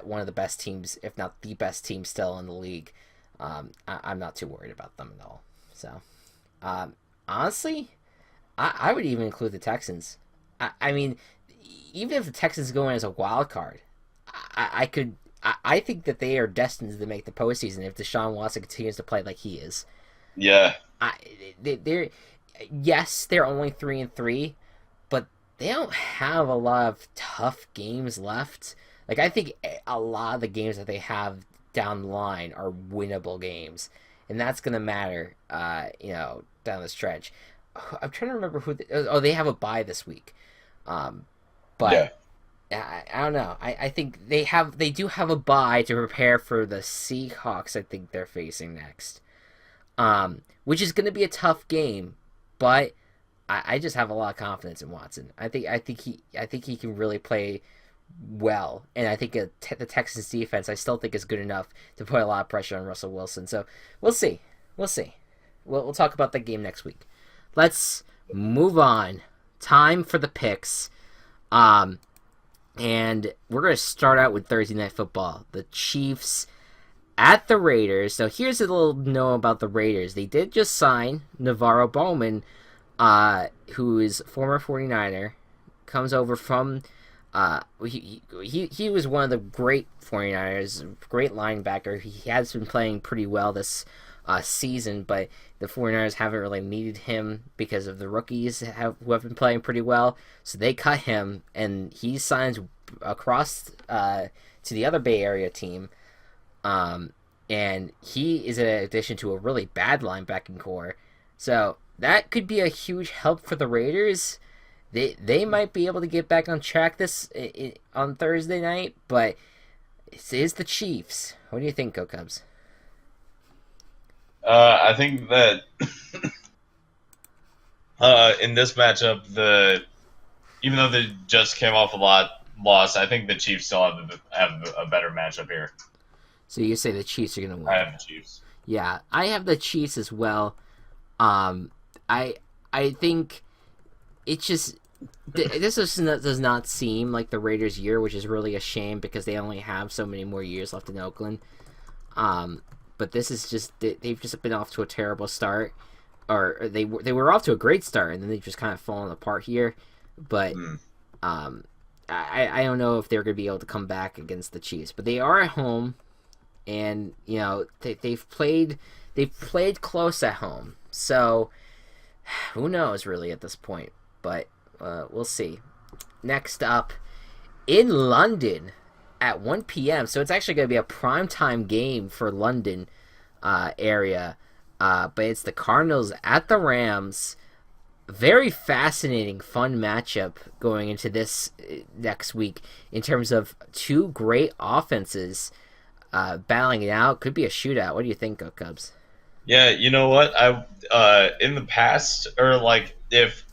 one of the best teams, if not the best team still in the league. I'm not too worried about them at all. So, honestly, I would even include the Texans. I mean, even if the Texans go in as a wild card, I think that they are destined to make the postseason if Deshaun Watson continues to play like he is. Yeah, they're only 3-3, but they don't have a lot of tough games left. Like, I think a lot of the games that they have down the line are winnable games, and that's gonna matter, down the stretch. I'm trying to remember they have a bye this week, but. yeah. I don't know. I think they do have a bye to prepare for the Seahawks. I think they're facing next, which is going to be a tough game, but I just have a lot of confidence in Watson. I think he can really play well, and I think the Texans defense I still think is good enough to put a lot of pressure on Russell Wilson. So we'll see. We'll talk about that game next week. Let's move on. Time for the picks. Um, and we're going to start out with Thursday Night Football. The Chiefs at the Raiders. So here's a little know about the Raiders. They did just sign Navarro Bowman, who is former 49er, comes over from he was one of the great 49ers, great linebacker. He has been playing pretty well this season, but the 49ers haven't really needed him because of the rookies who have been playing pretty well. So they cut him, and he signs across to the other Bay Area team. And he is an addition to a really bad linebacking core. So that could be a huge help for the Raiders. They might be able to get back on track on Thursday night, but it is the Chiefs. What do you think, Go Cubs? I think that in this matchup, even though they just came off a loss, I think the Chiefs still have a better matchup here. So you say the Chiefs are going to win? I have the Chiefs. Yeah, I have the Chiefs as well. I think it's just this does not seem like the Raiders' year, which is really a shame because they only have so many more years left in Oakland. But this is just they've just been off to a terrible start, or they were off to a great start, and then they've just kind of fallen apart here. But I don't know if they're going to be able to come back against the Chiefs, but they are at home. And they've played close at home, so who knows really at this point? But we'll see. Next up, in London at 1 p.m. So it's actually going to be a primetime game for London area, but it's the Cardinals at the Rams. Very fascinating, fun matchup going into this next week in terms of two great offenses. Battling it out. Could be a shootout. What do you think, Go Cubs? Yeah, you know what? I in the past, or like if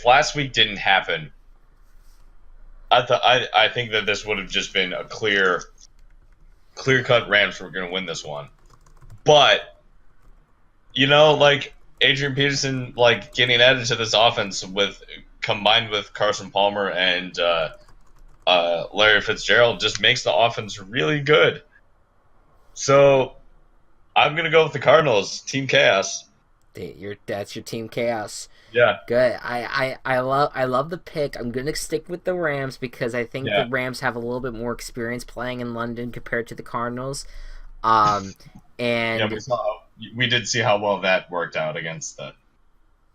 last week didn't happen, I think that this would have just been a clear cut Rams were going to win this one. But like Adrian Peterson, like getting added to this offense combined with Carson Palmer and Larry Fitzgerald just makes the offense really good. So, I'm gonna go with the Cardinals, Team Chaos. That's your Team Chaos. Yeah, good. I love the pick. I'm gonna stick with the Rams because I think the Rams have a little bit more experience playing in London compared to the Cardinals. And we did see how well that worked out against the.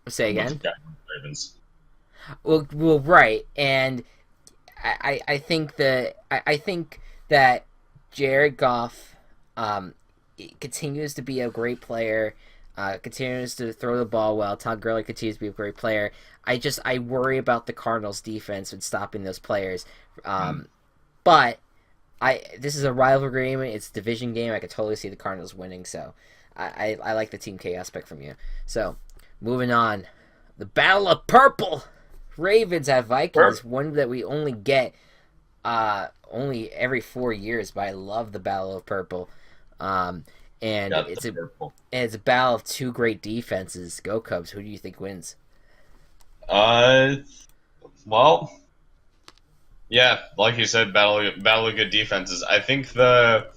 Say again. Ravens. Well, right, and I think that Jared Goff. Continues to be a great player, continues to throw the ball well. Todd Gurley continues to be a great player. I worry about the Cardinals defense and stopping those players. But this is a rivalry game, it's a division game. I could totally see the Cardinals winning, so I like the Team K aspect from you. So moving on, the Battle of Purple, Ravens at Vikings, one that we only get only every 4 years, but I love the Battle of Purple. It's a battle of two great defenses. Go Cubs. Who do you think wins? Well, yeah, like you said, battle of good defenses. I think the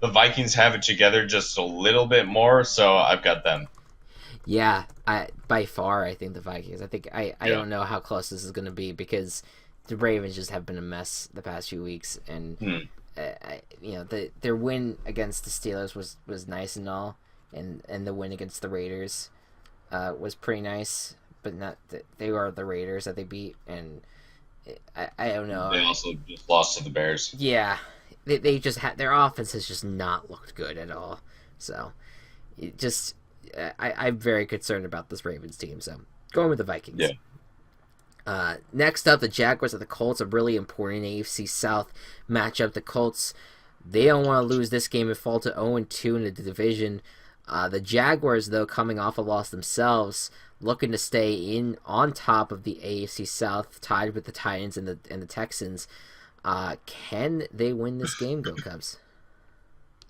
Vikings have it together just a little bit more, so I've got them. Yeah, by far I think the Vikings. I don't know how close this is going to be because the Ravens just have been a mess the past few weeks, and their win against the Steelers was nice and all, and the win against the Raiders was pretty nice, but not they are the Raiders that they beat, and I don't know. They also just lost to the Bears. Yeah, they just had their offense has just not looked good at all, so I'm very concerned about this Ravens team. So going with the Vikings. Yeah. Next up, the Jaguars at the Colts, a really important AFC South matchup. The Colts, they don't want to lose this game and fall to 0-2 in the division. The Jaguars, though, coming off a loss themselves, looking to stay on top of the AFC South, tied with the Titans and the Texans. Can they win this game, Go Cubs?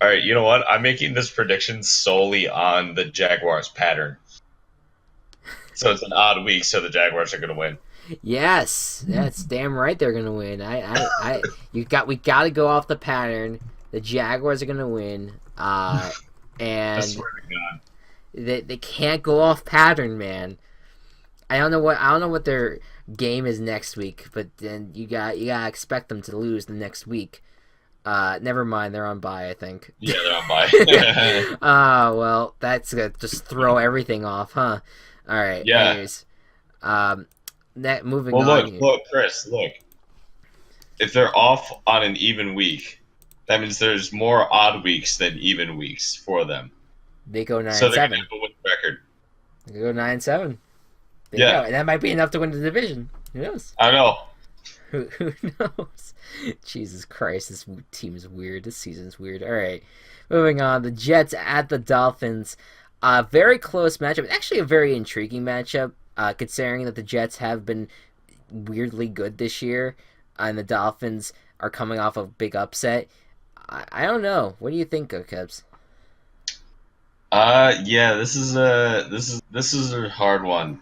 All right, you know what? I'm making this prediction solely on the Jaguars pattern. So it's an odd week, so the Jaguars are going to win. Yes, that's damn right they're gonna win. We got to go off the pattern. The Jaguars are gonna win. I And swear to God. they can't go off pattern, man. I don't know what their game is next week, but then you gotta expect them to lose the next week. Never mind, they're on bye, I think. Yeah, they're on bye. Well, that's gonna just throw everything off, huh? All right. Yeah. Anyways, moving Well, on here. look, Chris, look. If they're off on an even week, that means there's more odd weeks than even weeks for them. They go nine So and they're gonna seven. have a win record. They go 9-7. There you Yeah, go, and that might be enough to win the division. Who knows? I know. Who knows? Jesus Christ, this team is weird. This season's weird. All right, moving on. The Jets at the Dolphins. Very close matchup. Actually, a very intriguing matchup, considering that the Jets have been weirdly good this year, and the Dolphins are coming off a big upset. I don't know. What do you think, Gocubs? Yeah, this is a hard one.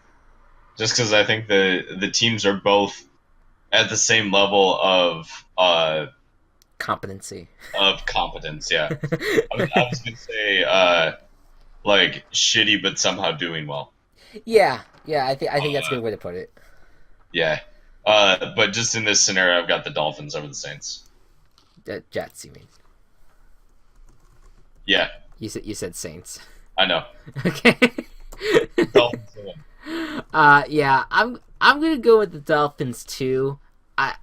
Just because I think the teams are both at the same level Competency. of competence. Yeah, I was gonna say like shitty, but somehow doing well. Yeah, I think that's a Uh, good way to put it. yeah, but just in this scenario, I've got the Dolphins over the Saints. Jets, you mean? Yeah, You said Saints. I know. Okay. Dolphins win. Yeah, I'm gonna go with the Dolphins too. I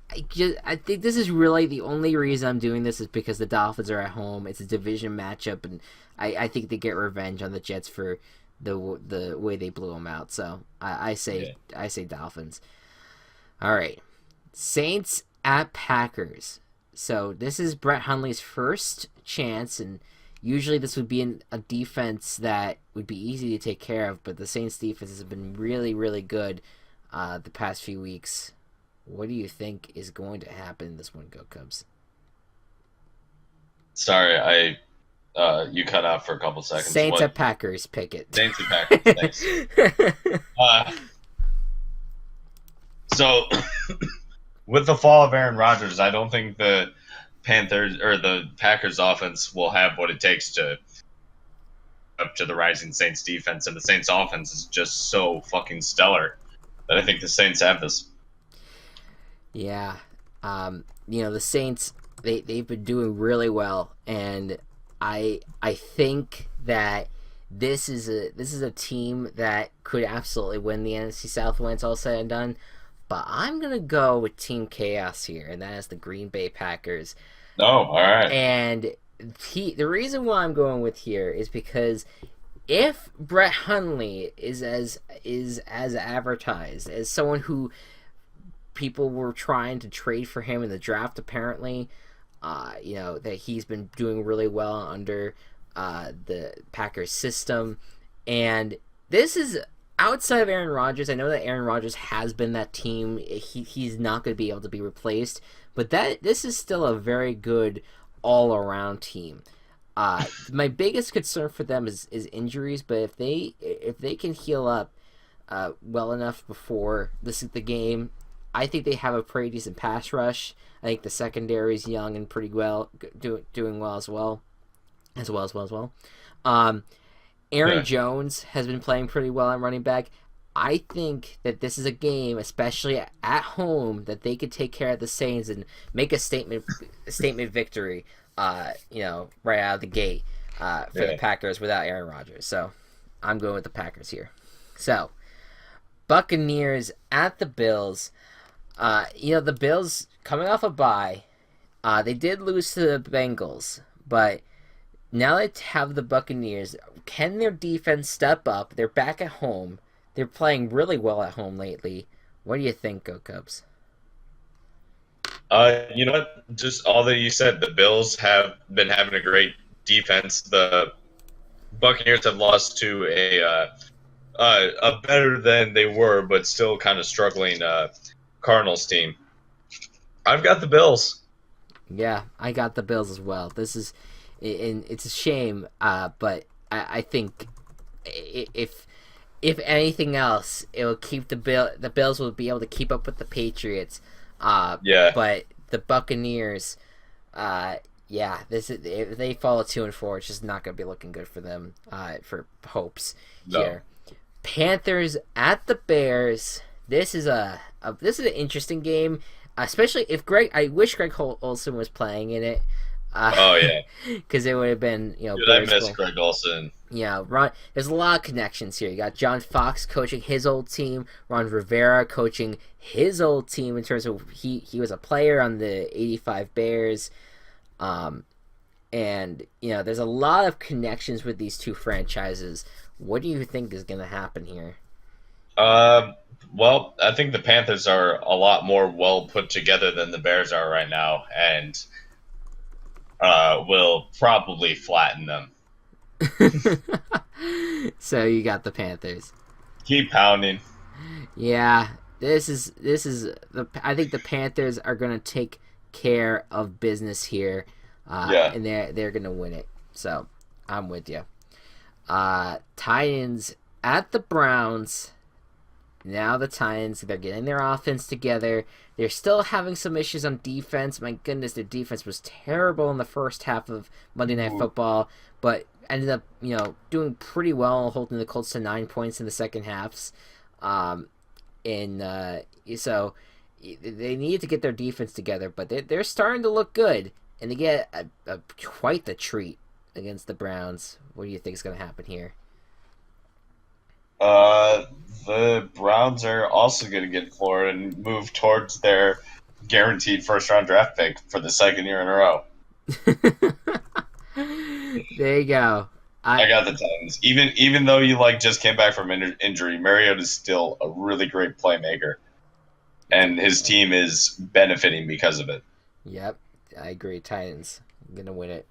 think this is really the only reason I'm doing this is because the Dolphins are at home. It's a division matchup, and I think they get revenge on the Jets for the way they blew them out. So I say Dolphins. All right, Saints at Packers. So this is Brett Hundley's first chance, and usually this would be a defense that would be easy to take care of, but the Saints defense has been really, really good the past few weeks. What do you think is going to happen in this one, Go Cubs? Sorry, you cut out for a couple seconds. Saints What? at Packers, pick it. Saints and Packers. Thanks. Uh, so, with the fall of Aaron Rodgers, I don't think the Panthers or the Packers offense will have what it takes to up to the rising Saints defense, and the Saints offense is just so fucking stellar that I think the Saints have this. Yeah. The Saints they've been doing really well, and I think that this is a team that could absolutely win the NFC South when it's all said and done. But I'm gonna go with Team Chaos here, and that is the Green Bay Packers. Oh, all right. And the reason why I'm going with here is because if Brett Hundley is as advertised as someone who people were trying to trade for him in the draft, apparently, that he's been doing really well under the Packers system, and this is outside of Aaron Rodgers. I know that Aaron Rodgers has been that team. He's not going to be able to be replaced, but this is still a very good all-around team. My biggest concern for them is injuries, but if they can heal up well enough before the game, I think they have a pretty decent pass rush. I think the secondary is young and pretty well doing well as well. Aaron Jones has been playing pretty well at running back. I think that this is a game, especially at home, that they could take care of the Saints and make a statement victory. Right out of the gate for the Packers without Aaron Rodgers. So I'm going with the Packers here. So Buccaneers at the Bills. The Bills coming off a bye. They did lose to the Bengals, but now they have the Buccaneers. Can their defense step up? They're back at home. They're playing really well at home lately. What do you think, Go Cubs? You know what? Just all that you said. The Bills have been having a great defense. The Buccaneers have lost to a better than they were, but still kind of struggling Cardinals team. I've got the Bills. Yeah, I got the Bills as well. It's a shame, but I think if if anything else, it will keep the Bills will be able to keep up with the Patriots. Yeah. But the Buccaneers, yeah, this is, if they fall 2-4, it's just not going to be looking good for them. For hopes No. here. Panthers at the Bears. This is this is an interesting game, especially if I wish Greg Olsen was playing in it. Oh yeah, because it would have been dude, I miss Greg Olsen. Yeah, Ron. There's a lot of connections here. You got John Fox coaching his old team, Ron Rivera coaching his old team in terms of he was a player on the '85 Bears, and there's a lot of connections with these two franchises. What do you think is going to happen here? Well, I think the Panthers are a lot more well put together than the Bears are right now, and will probably flatten them. So you got the Panthers. Keep pounding. Yeah, this is I think the Panthers are going to take care of business here, and they're going to win it. So I'm with you. Titans at the Browns. Now the Titans, they're getting their offense together. They're still having some issues on defense. My goodness, their defense was terrible in the first half of Monday Night Football, but ended up, doing pretty well, holding the Colts to 9 points in the second halves. So they needed to get their defense together, but they're starting to look good, and they get quite the treat against the Browns. What do you think is going to happen here? The Browns are also going to get Florida and move towards their guaranteed first-round draft pick for the second year in a row. There you go. I got the Titans. Even though you just came back from injury, Mariota is still a really great playmaker, and his team is benefiting because of it. Yep, I agree. Titans, I'm gonna win it.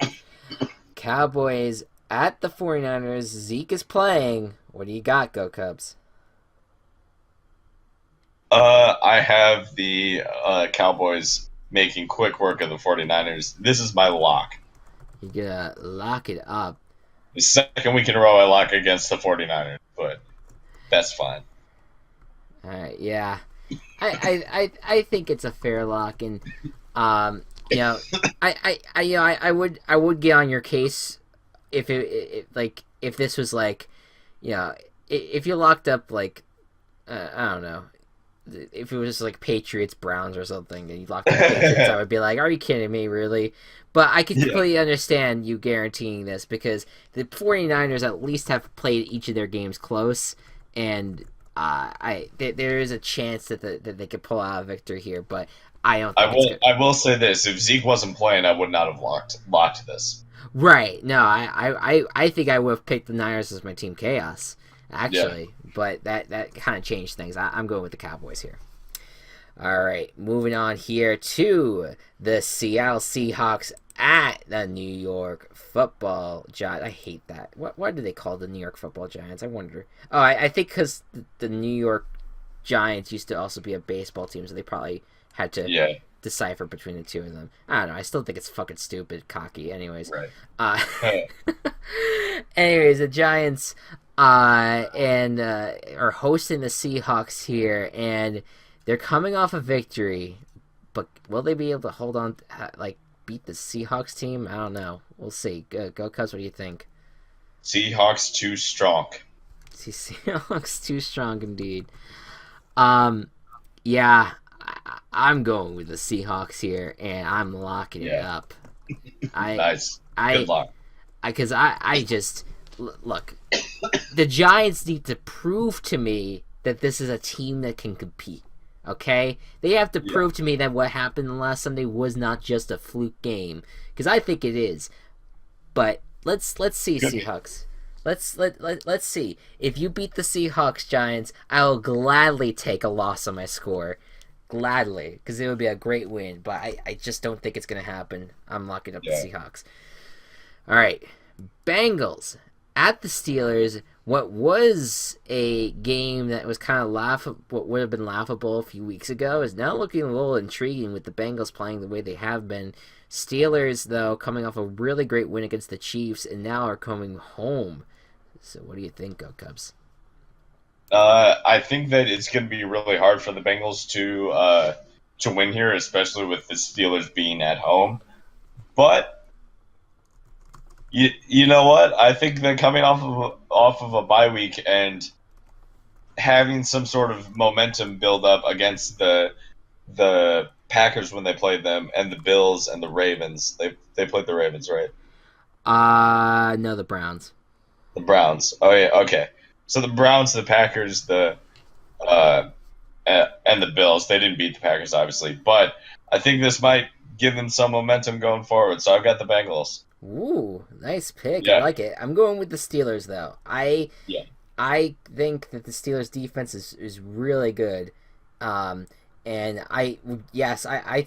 Cowboys at the 49ers. Zeke is playing. What do you got, Go Cubs? I have the Cowboys making quick work of the 49ers. This is my lock. You're gonna lock it up. The second week in a row I lock against the 49ers, but that's fine. All right, yeah. I think it's a fair lock, and I would get on your case if if this was if you locked up I don't know, if it was just Patriots Browns or something, and you locked up Patriots, I would be like, are you kidding me, really? But I can completely understand you guaranteeing this, because the 49ers at least have played each of their games close, and there is a chance that they could pull out a victory here, but I don't think I will say this: if Zeke wasn't playing, I would not have locked this. Right? No, I think I would have picked the Niners as my team chaos, actually, but that kind of changed things. I'm going with the Cowboys here. All right, moving on here to the Seattle Seahawks at the New York Football Giants. I hate that. Why do they call the New York Football Giants? I wonder. Oh, I think because the New York Giants used to also be a baseball team, so they probably had to decipher between the two of them. I don't know. I still think it's fucking stupid, cocky. Anyways, right. Anyways, the Giants are hosting the Seahawks here, and they're coming off a victory, but will they be able to hold on, beat the Seahawks team? I don't know. We'll see. Go Cubs, what do you think? Seahawks too strong. Seahawks too strong indeed. Yeah, I'm going with the Seahawks here, and I'm locking it up. Nice. Good luck. Because I just look. The Giants need to prove to me that this is a team that can compete. Okay, they have to prove to me that what happened last Sunday was not just a fluke game, because I think it is. But let's see, Seahawks. Let's see. If you beat the Seahawks, Giants, I will gladly take a loss on my score. Gladly, because it would be a great win. But I just don't think it's going to happen. I'm locking up the Seahawks. All right. Bengals at the Steelers. What was a game that was kind of what would have been laughable a few weeks ago is now looking a little intriguing with the Bengals playing the way they have been. Steelers, though, coming off a really great win against the Chiefs and now are coming home. So what do you think, Go Cubs? I think that it's going to be really hard for the Bengals to win here, especially with the Steelers being at home. But you know what? I think that coming off of a bye week and having some sort of momentum build up against the Packers when they played them, and the Bills and the Ravens. They played the Ravens, right? No, the Browns. The Browns. Oh yeah, okay. So the Browns, the Packers, uh, and the Bills. They didn't beat the Packers, obviously, but I think this might give them some momentum going forward. So I've got the Bengals. Ooh, nice pick. I Yeah, like it. I'm going with the Steelers though. yeah, I think that the Steelers defense is really good. Um, and I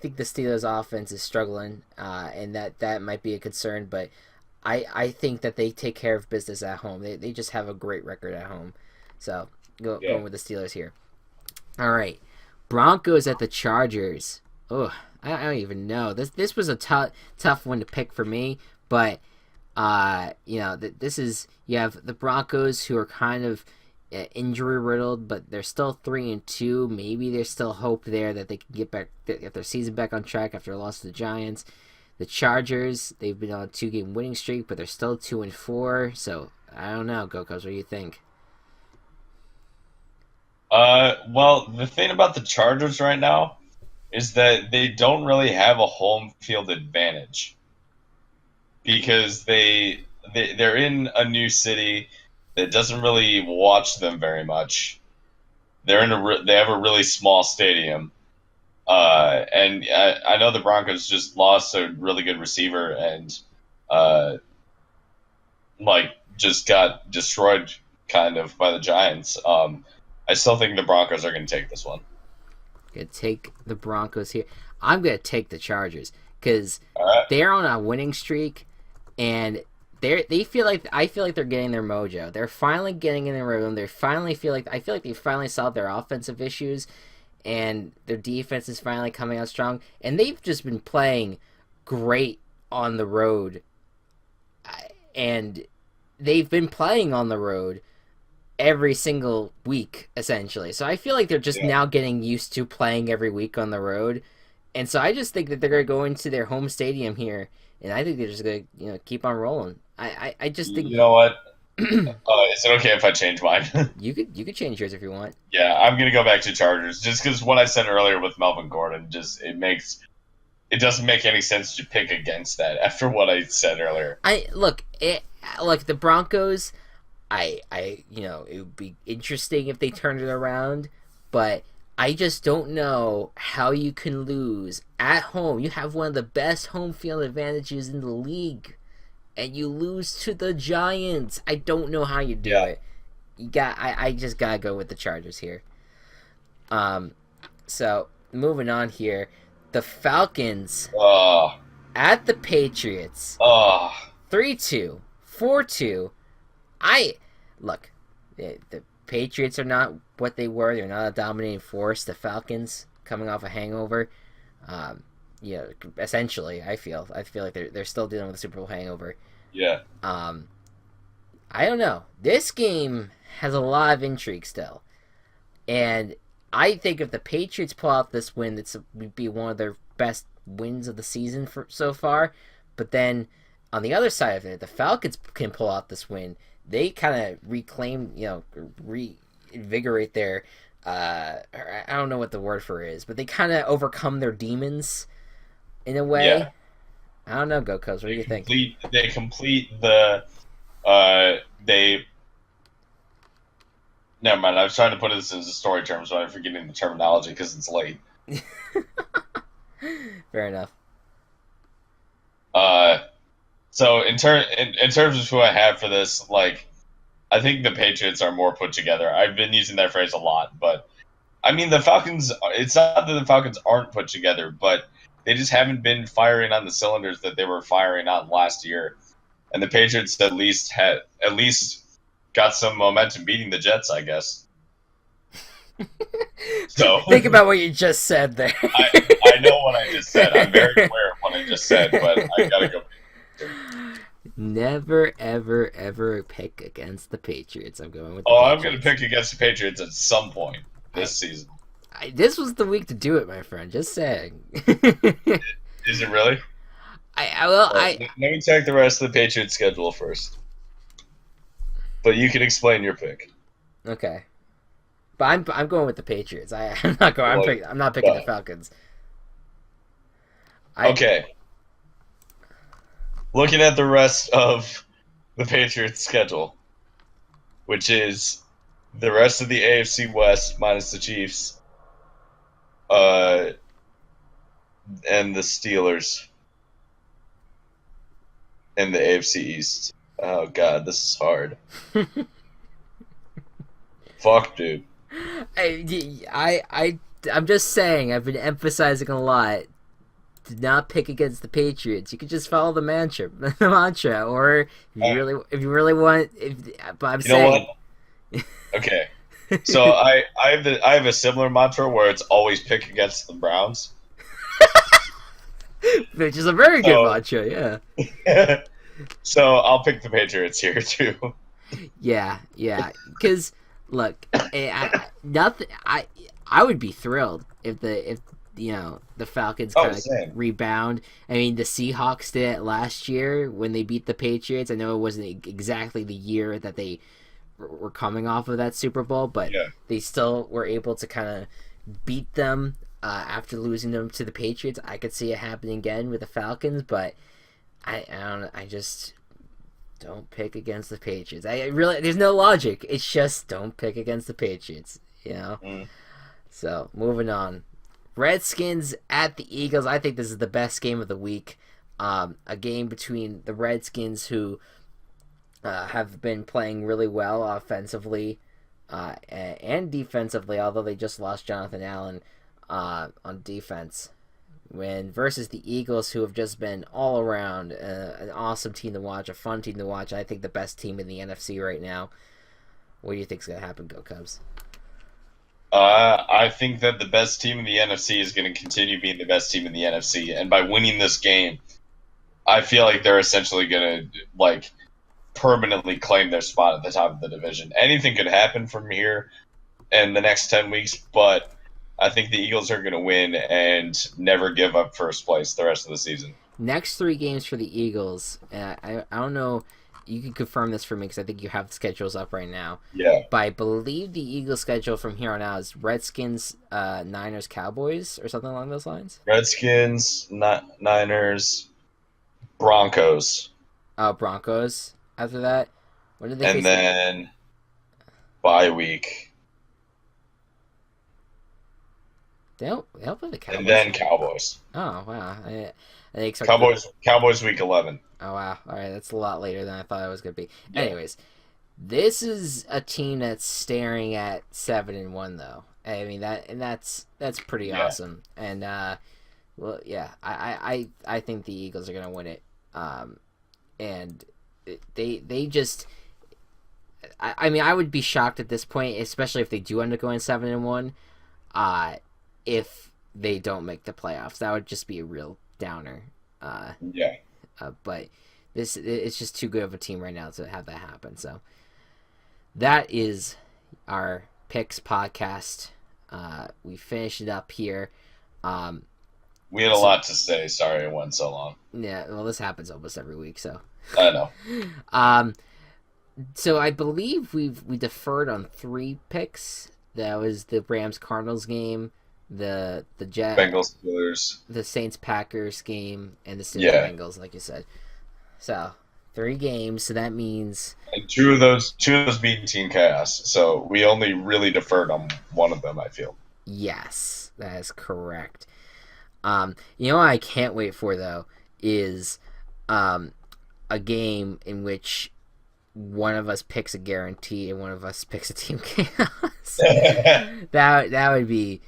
think the Steelers offense is struggling, and that might be a concern. But I think that they take care of business at home. They just have a great record at home. So yeah. going with the Steelers here. All right, Broncos at the Chargers. Oh, I don't even know. This was a tough one to pick for me, but this is you have the Broncos who are kind of injury riddled, but they're still 3-2. Maybe there's still hope there that they can get their season back on track after a loss to the Giants. The Chargers, they've been on a 2-game winning streak, but they're still 2-4. So I don't know, Gocubs. What do you think? Well, the thing about the Chargers right now is that they don't really have a home field advantage because they're in a new city that doesn't really watch them very much. They have a really small stadium, and I know the Broncos just lost a really good receiver and uh, just got destroyed kind of by the Giants. I still think the Broncos are going to take this one. Gonna take the Broncos here. I'm gonna take the Chargers because All right. they're on a winning streak, and they feel like I feel like they're getting their mojo. They're finally getting in their rhythm. I feel like they finally solved their offensive issues, and their defense is finally coming out strong. And they've just been playing great on the road, and they've been playing on the road every single week essentially. So I feel like they're just Yeah. now getting used to playing every week on the road. And so I just think that they're going to go into their home stadium here, and I think they're just going to keep on rolling. I just think You know what? Is it okay if I change mine? you could change yours if you want. Yeah, I'm gonna go back to Chargers just because what I said earlier with Melvin Gordon it doesn't make any sense to pick against that after what I said earlier. Look the Broncos. It would be interesting if they turned it around, but I just don't know how you can lose at home. You have one of the best home field advantages in the league, and you lose to the Giants. I don't know how you do Yeah. it. I just gotta go with the Chargers here. So moving on here, the Falcons Oh, at the Patriots, oh, 3-2, 4-2. I look, the Patriots are not what they were. They're not a dominating force. The Falcons coming off a hangover. Um, essentially, I feel like they're still dealing with a Super Bowl hangover. yeah, I don't know. This game has a lot of intrigue still, and I think if the Patriots pull out this win, it would be one of their best wins of the season so far. But then on the other side of it, the Falcons can pull out this win. They kind of reclaim, reinvigorate their. I don't know what the word for it is, but they kind of overcome their demons in a way. yeah. I don't know, Gocubs. What do you think? They complete the. They. Never mind. I was trying to put this into story terms, but I'm forgetting the terminology because it's late. Fair enough. So in terms of who I have for this, like, I think the Patriots are more put together. I've been using that phrase a lot, but I mean the Falcons. It's not that the Falcons aren't put together, but they just haven't been firing on the cylinders that they were firing on last year. And the Patriots at least got some momentum beating the Jets, I guess. So Think about what you just said there. I know what I just said. I'm very aware of what I just said, but I gotta go. Never, ever, ever pick against the Patriots. I'm going with the Oh, I'm Patriots. going to pick against the Patriots at some point this season. This was the week to do it, my friend. Just saying. Is it really? Well, Let me check the rest of the Patriots schedule first. But you can explain your pick. Okay. But I'm going with the Patriots. I'm not going. I'm not picking the Falcons. Okay. Looking at the rest of the Patriots schedule, which is the rest of the AFC West minus the Chiefs, and the Steelers, and the AFC East. Oh God, this is hard. Fuck, dude. I'm just saying. I've been emphasizing a lot. Do not pick against the Patriots. You could just follow the mantra, or if you really want. But I'm saying, know what? Okay, so I have a similar mantra where it's always pick against the Browns, which is a very good mantra. Yeah. So I'll pick the Patriots here too. Yeah. Because look, I would be thrilled if the Falcons kind of rebound. I mean, the Seahawks did it last year when they beat the Patriots. I know it wasn't exactly the year that they were coming off of that Super Bowl, but they still were able to kind of beat them after losing them to the Patriots. I could see it happening again with the Falcons, but I don't know. I just don't pick against the Patriots. There's no logic. It's just don't pick against the Patriots, So, moving on. Redskins at the Eagles. I think this is the best game of the week. A game between the Redskins, who have been playing really well offensively and defensively, although they just lost Jonathan Allen on defense, versus the Eagles, who have just been all around an awesome team to watch, a fun team to watch. I think the best team in the NFC right now. What do you think is going to happen, Go Cubs? I think that the best team in the NFC is going to continue being the best team in the NFC, and by winning this game, I feel like they're essentially going to permanently claim their spot at the top of the division. Anything could happen from here in the next 10 weeks, but I think the Eagles are going to win and never give up first place the rest of the season. Next 3 games for the Eagles. I don't know. You can confirm this for me because I think you have the schedules up right now. Yeah. But I believe the Eagles' schedule from here on out is Redskins, Niners, Cowboys, or something along those lines. Redskins, Niners, Broncos. Broncos. After that, what did they? And then bye week. They'll play the Cowboys. And then Cowboys. Oh wow! I expect Cowboys week 11. Oh wow! All right, that's a lot later than I thought it was gonna be. Yeah. Anyways, this is a team that's staring at 7-1 though. I mean that's pretty awesome. And well, yeah, I think the Eagles are gonna win it. And they just. I mean, I would be shocked at this point, especially if they do end up going 7-1. If they don't make the playoffs, that would just be a real downer. But it's just too good of a team right now to have that happen. So that is our picks podcast. We finished it up here. We had a lot to say. Sorry it went so long. Yeah, well, this happens almost every week, so. I know. So I believe we deferred on 3 picks. That was the Rams Cardinals game, the Bengals Steelers, the Saints Packers game, and the Steelers Bengals, like you said. So 3 games. So that means and two of those beat Team Chaos. So we only really deferred on one of them. I feel. Yes, that is correct. You know what I can't wait for though is a game in which one of us picks a guarantee and one of us picks a Team Chaos. that would be.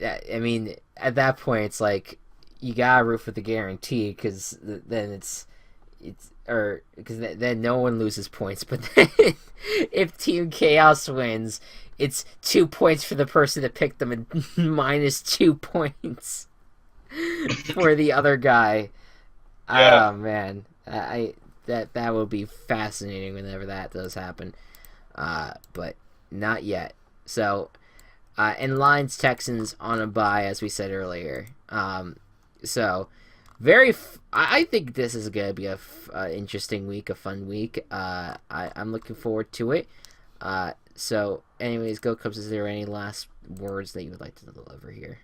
I mean, at that point, it's like you gotta root for the guarantee because then then no one loses points. But then if Team Chaos wins, it's 2 points for the person that picked them and -2 points for the other guy. Yeah. Oh man, that would be fascinating whenever that does happen. But not yet. So, and Lions Texans on a bye, as we said earlier. So I think this is gonna be a interesting week, a fun week. I'm looking forward to it. So, anyways, Go Cubs. Is there any last words that you would like to deliver here?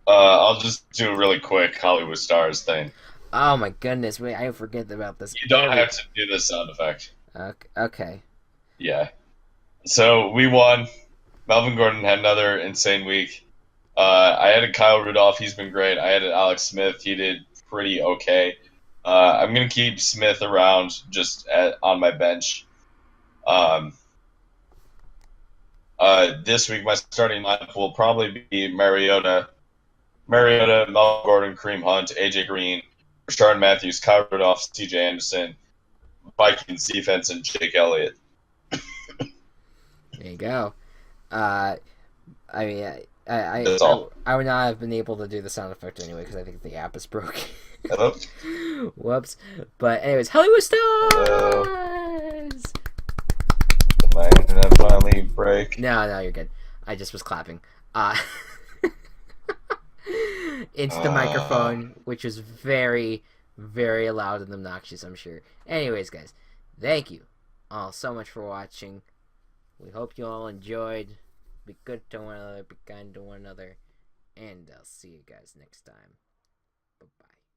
I'll just do a really quick Hollywood Stars thing. Oh my goodness! Wait, I forget about this. You don't have to do the sound effect. Okay. Yeah. So we won. Melvin Gordon had another insane week. I added Kyle Rudolph. He's been great. I added Alex Smith. He did pretty okay. I'm going to keep Smith around just on my bench. This week, my starting lineup will probably be Mariota, Melvin Gordon, Kareem Hunt, AJ Green, Rashard Matthews, Kyle Rudolph, CJ Anderson, Vikings defense, and Jake Elliott. There you go. I mean, That's all. I would not have been able to do the sound effect anyway because I think the app is broken. Hello? Whoops. But anyways, Hollywood Hello? Stars! Did my internet finally break? No, you're good. I just was clapping. Into the microphone, which was very, very loud and obnoxious, I'm sure. Anyways, guys, thank you all so much for watching. We hope you all enjoyed. Be good to one another, be kind to one another, and I'll see you guys next time. Bye-bye.